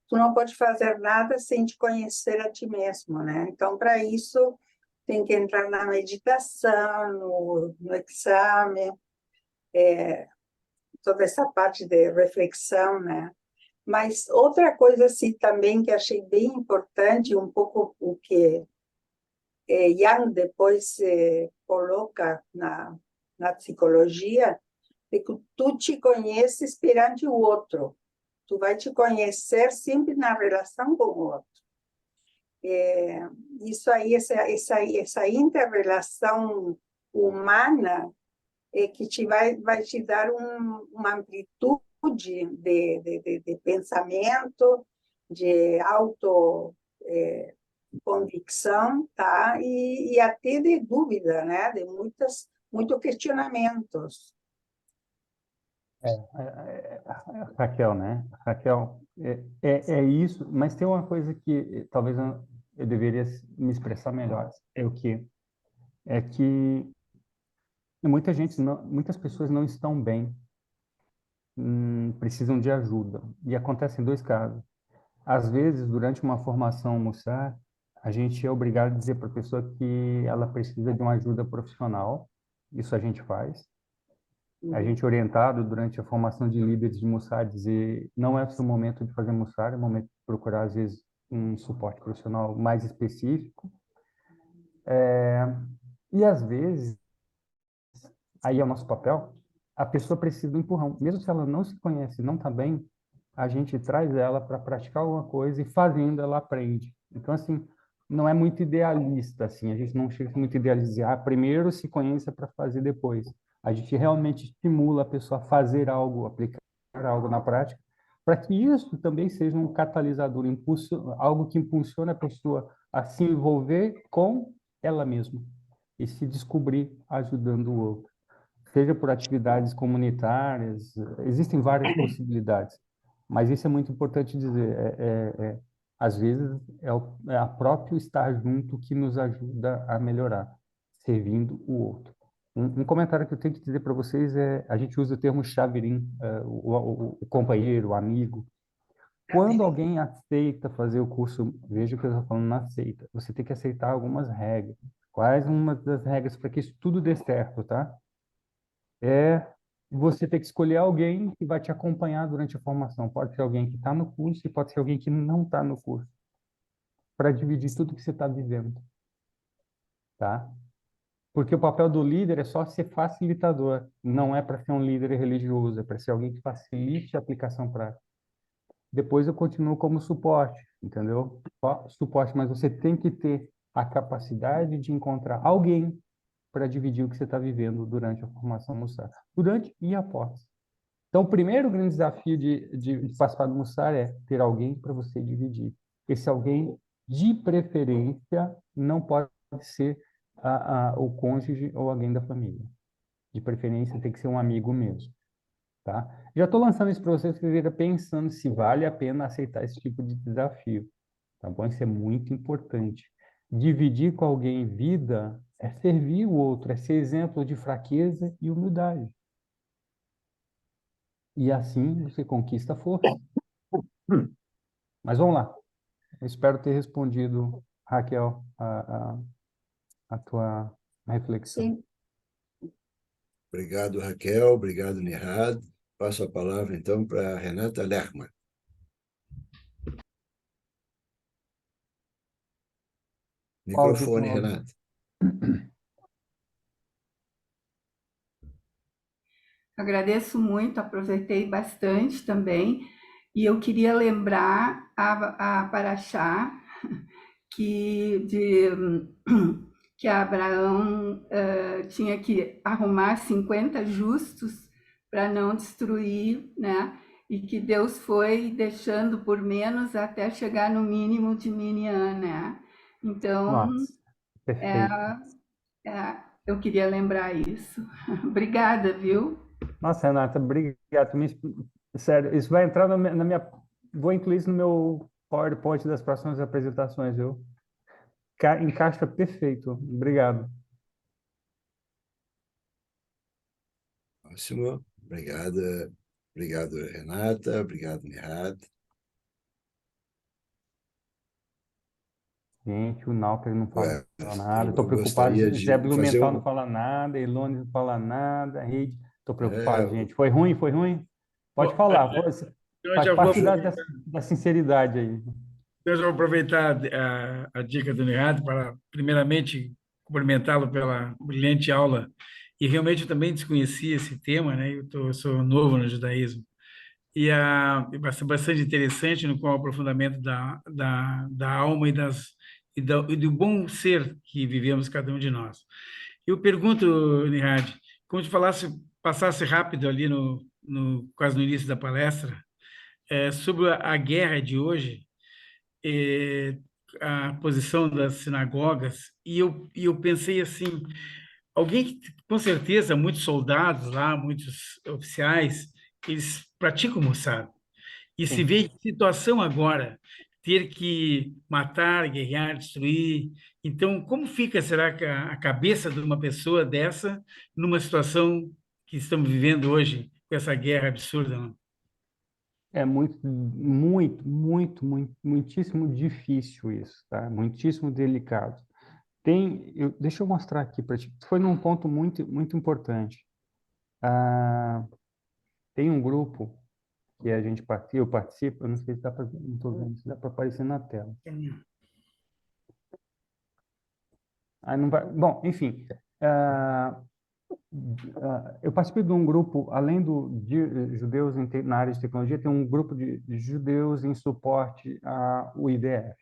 Tu não pode fazer nada sem te conhecer a ti mesmo, né? Então, para isso, tem que entrar na meditação, no exame, toda essa parte de reflexão, né? Mas outra coisa assim também que achei bem importante, um pouco o que Jung depois coloca na psicologia, é que tu te conheces perante o outro. Tu vai te conhecer sempre na relação com o outro. Isso aí, essa inter-relação humana que vai te dar uma amplitude de pensamento, de auto convicção, tá? E até de dúvida, né? De muitos questionamentos. Raquel, né? Raquel, é isso, mas tem uma coisa que talvez eu deveria me expressar melhor. É o quê? É que muitas pessoas não estão bem, precisam de ajuda. E acontecem dois casos. Às vezes, durante uma formação Mussar, a gente é obrigado a dizer para a pessoa que ela precisa de uma ajuda profissional. Isso a gente faz. A gente é orientado durante a formação de líderes de Mussar a dizer não é o seu momento de fazer Mussar, é o momento de procurar, às vezes, um suporte profissional mais específico. E, às vezes, aí é o nosso papel, a pessoa precisa do empurrão. Mesmo se ela não se conhece, não está bem, a gente traz ela para praticar alguma coisa e fazendo ela aprende. Então, assim, não é muito idealista, assim, a gente não chega muito a idealizar, primeiro se conheça para fazer depois. A gente realmente estimula a pessoa a fazer algo, aplicar algo na prática, para que isso também seja um catalisador, algo que impulsione a pessoa a se envolver com ela mesma e se descobrir ajudando o outro. Seja por atividades comunitárias, existem várias possibilidades, mas isso é muito importante dizer. Às vezes é a próprio estar junto que nos ajuda a melhorar, servindo o outro. Um comentário que eu tenho que dizer para vocês a gente usa o termo chavirim, o companheiro, o amigo. Quando alguém aceita fazer o curso, veja o que eu estou falando, não aceita. Você tem que aceitar algumas regras. Quais uma das regras para que isso tudo dê certo, tá? Você ter que escolher alguém que vai te acompanhar durante a formação. Pode ser alguém que está no curso e pode ser alguém que não está no curso, para dividir tudo que você está vivendo, tá? Porque o papel do líder é só ser facilitador, não é para ser um líder religioso, é para ser alguém que facilite a aplicação prática. Depois eu continuo como suporte, entendeu? Só suporte, mas você tem que ter a capacidade de encontrar alguém para dividir o que você está vivendo durante a formação Mussar, durante e após. Então, o primeiro grande desafio de participar do Mussar é ter alguém para você dividir. Esse alguém, de preferência, não pode ser o cônjuge ou alguém da família. De preferência, tem que ser um amigo mesmo. Tá? Já estou lançando isso para vocês, que vocês pensando se vale a pena aceitar esse tipo de desafio. Tá bom? Isso é muito importante. Dividir com alguém vida é servir o outro, é ser exemplo de fraqueza e humildade. E assim você conquista a força. Mas vamos lá. Eu espero ter respondido, Raquel, a tua reflexão. Sim. Obrigado, Raquel. Obrigado, Nihad. Passo a palavra, então, para a Renata Lerman. Microfone, Renata. Agradeço muito, aproveitei bastante também, e eu queria lembrar a Paraxá que Abraão tinha que arrumar 50 justos para não destruir, né? E que Deus foi deixando por menos até chegar no mínimo de Minian, né? Então, Nossa, perfeito. eu queria lembrar isso. Obrigada, viu? Nossa, Renata, obrigado. Sério, isso vai entrar na minha... Vou incluir isso no meu PowerPoint das próximas apresentações, viu? Encaixa perfeito. Obrigado. Próximo. Obrigado, Renata. Obrigado, Nihat. Gente, o Nauper não fala Ué, nada. Estou eu preocupado. gostaria Zé de fazer Blumenthal não fala nada. Elone não fala nada. Reid, estou preocupado, é, gente. Foi ruim? Foi ruim? Pode Bom, falar. eu Faz já vou parte da sinceridade aí. Eu já vou aproveitar a dica do Nihat para, primeiramente, cumprimentá-lo pela brilhante aula. E realmente eu também desconhecia esse tema, né? Eu sou novo no judaísmo. E bastante interessante com o aprofundamento da alma e do bom ser que vivemos cada um de nós. Eu pergunto, Nihat, como te passasse rápido ali quase no início da palestra, sobre a guerra de hoje, eh, a posição das sinagogas, e eu pensei assim, alguém que, com certeza, muitos soldados lá, muitos oficiais, eles praticam Mossad, e se Sim. vê em situação agora, ter que matar, guerrear, destruir. Então, como fica, será que a cabeça de uma pessoa dessa, numa situação que estamos vivendo hoje, com essa guerra absurda, não? É muitíssimo difícil isso, tá? Muitíssimo delicado. Deixa eu mostrar aqui para ti. Foi num ponto muito importante. Tem um grupo que a gente participa, eu participo, eu não sei se dá para, não estou vendo se dá para aparecer na tela. Aí não vai, bom, enfim, ah, eu participo de um grupo, além de judeus na área de tecnologia, tem um grupo de judeus em suporte ao IDF.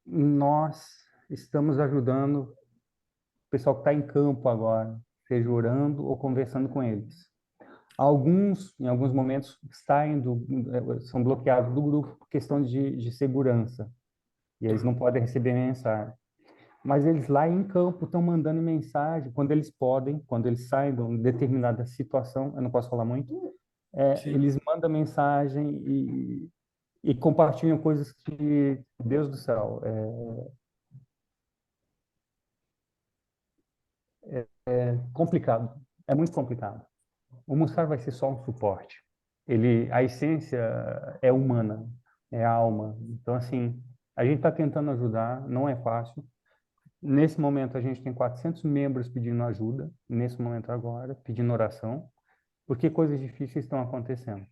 Nós estamos ajudando o pessoal que está em campo agora, seja orando ou conversando com eles. Alguns, em alguns momentos, são bloqueados do grupo por questão de segurança, e eles não podem receber mensagem. Mas eles lá em campo estão mandando mensagem quando eles podem, quando eles saem de uma determinada situação, eu não posso falar muito, eles mandam mensagem e compartilham coisas que, Deus do céu, é complicado, é muito complicado. O Mussar vai ser só um suporte. A essência é humana, é a alma. Então, assim, a gente está tentando ajudar, não é fácil. Nesse momento, a gente tem 400 membros pedindo ajuda, nesse momento agora, pedindo oração, porque coisas difíceis estão acontecendo.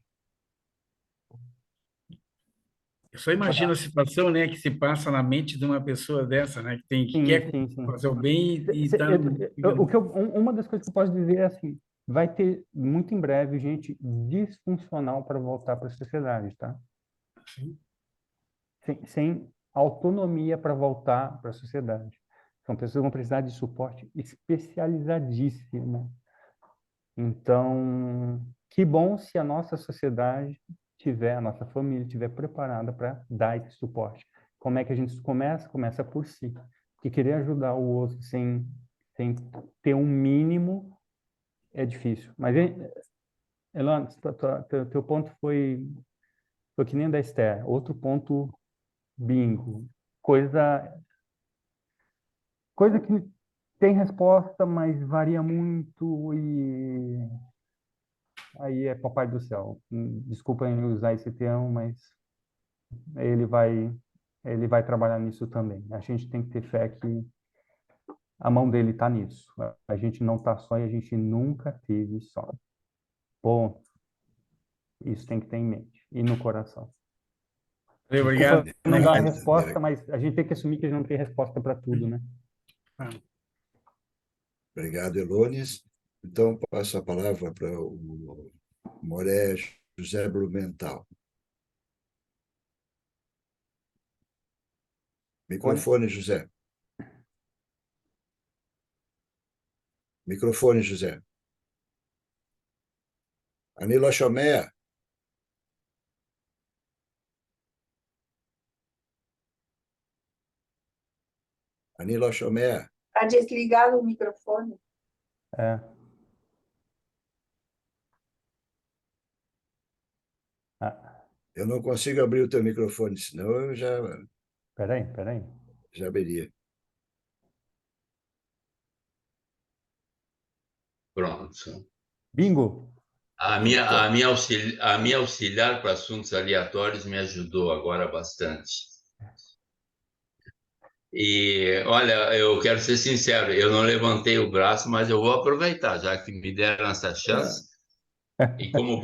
Eu só imagino a situação, né, que se passa na mente de uma pessoa dessa, né, que quer Sim. fazer o bem e está... Uma das coisas que eu posso dizer é assim, vai ter muito em breve gente disfuncional para voltar para a sociedade, tá? Sem autonomia para voltar para a sociedade. São pessoas que vão precisar de suporte especializadíssimo. Então, que bom se a nossa sociedade a nossa família estiver preparada para dar esse suporte. Como é que a gente começa? Começa por si. Porque querer ajudar o outro sem ter um mínimo é difícil. Mas, Elon, teu ponto foi que nem o da Esther. Outro ponto bingo. Coisa que tem resposta, mas varia muito e aí é papai do céu. Desculpa em usar esse termo, mas ele vai ele vai trabalhar nisso também. A gente tem que ter fé que a mão dele está nisso. A gente não está só e a gente nunca teve só. Ponto. Isso tem que ter em mente e no coração. Obrigado. Desculpa não dar a resposta, mas a gente tem que assumir que a gente não tem resposta para tudo, né? Obrigado, Elones. Então, passo a palavra para o Moré José Blumenthal. Microfone, José. Microfone, José. Anila Chomea. Anila Chomea. Está desligado o microfone. É. Eu não consigo abrir o teu microfone, senão eu Peraí. já abriria. Pronto. Bingo! A minha auxiliar para assuntos aleatórios me ajudou agora bastante. E, olha, eu quero ser sincero, eu não levantei o braço, mas eu vou aproveitar, já que me deram essa chance. E como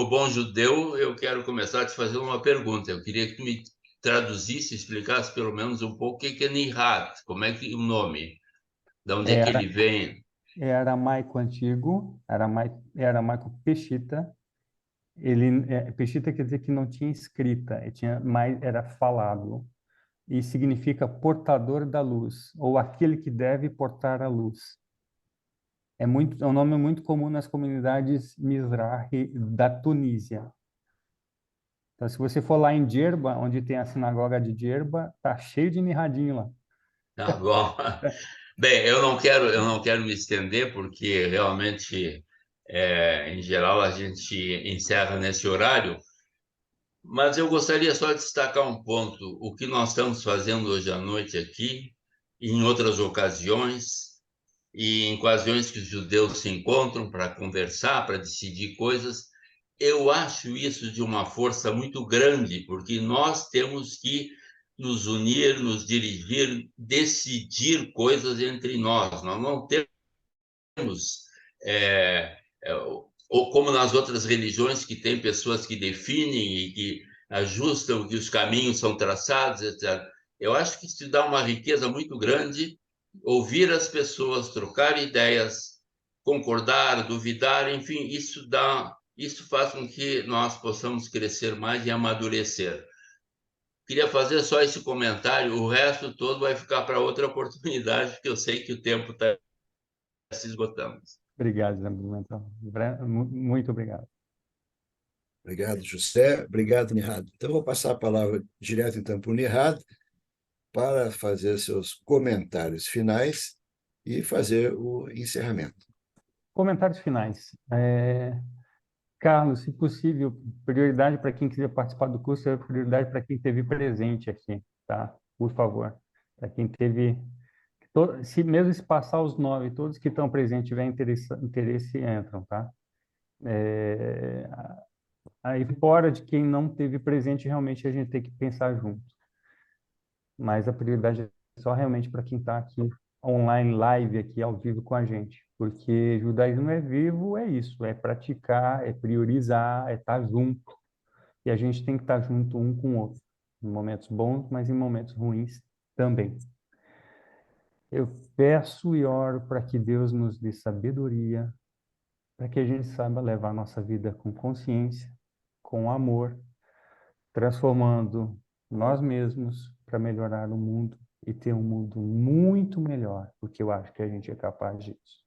bom judeu, eu quero começar a te fazer uma pergunta. Eu queria que tu me traduzisse, explicasse pelo menos um pouco o que é Nihat, como é que o nome, de onde é que Era, ele vem. é aramaico antigo, aramaico peshita. Peshita quer dizer que não tinha escrita, tinha mais, era falado. E significa portador da luz, ou aquele que deve portar a luz. É um nome muito comum nas comunidades Mizrahi da Tunísia. Então, se você for lá em Djerba, onde tem a sinagoga de Djerba, tá cheio de mirradinho lá. Tá bom. Bem, eu não quero me estender, porque realmente, em geral, a gente encerra nesse horário, mas eu gostaria só de destacar um ponto. O que nós estamos fazendo hoje à noite aqui, e em outras ocasiões, e em ocasiões que os judeus se encontram para conversar, para decidir coisas, eu acho isso de uma força muito grande, porque nós temos que nos unir, nos dirigir, decidir coisas entre nós. Nós não temos, ou como nas outras religiões, que tem pessoas que definem e que ajustam, que os caminhos são traçados, etc. Eu acho que isso dá uma riqueza muito grande, ouvir as pessoas, trocar ideias, concordar, duvidar, enfim, isso faz com que nós possamos crescer mais e amadurecer. Queria fazer só esse comentário, o resto todo vai ficar para outra oportunidade, porque eu sei que o tempo está se esgotando. Obrigado, Zé Pimentel. Muito obrigado. Obrigado, José. Obrigado, Nihad. Então, vou passar a palavra direto, então, para o Nihad, para fazer seus comentários finais e fazer o encerramento. Comentários finais. Carlos, se possível, prioridade para quem quiser participar do curso, é prioridade para quem esteve presente aqui, tá? Por favor. Para quem teve... Se mesmo se passar os 9, todos que estão presentes tiverem interesse entram, tá? Aí fora de quem não teve presente, realmente a gente tem que pensar junto. Mas a prioridade é só realmente para quem está aqui online, live, aqui ao vivo com a gente. Porque judaísmo é vivo, é isso, é praticar, é priorizar, é estar junto. E a gente tem que estar junto um com o outro. Em momentos bons, mas em momentos ruins também. Eu peço e oro para que Deus nos dê sabedoria, para que a gente saiba levar a nossa vida com consciência, com amor, transformando nós mesmos para melhorar o mundo e ter um mundo muito melhor, porque eu acho que a gente é capaz disso.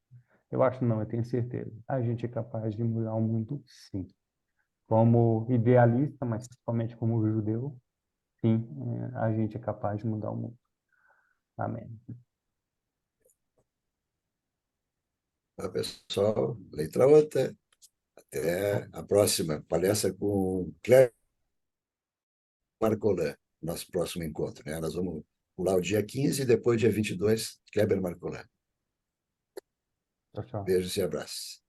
Eu acho não, eu tenho certeza. A gente é capaz de mudar o mundo, sim. Como idealista, mas principalmente como judeu, sim, a gente é capaz de mudar o mundo. Amém. Tá, pessoal, letra outra. Até a próxima palestra com Kleber Marcolan, nosso próximo encontro, né? Nós vamos pular o dia 15 e depois, dia 22, Kleber Marcolan. Tchau, tchau. Beijos e abraços.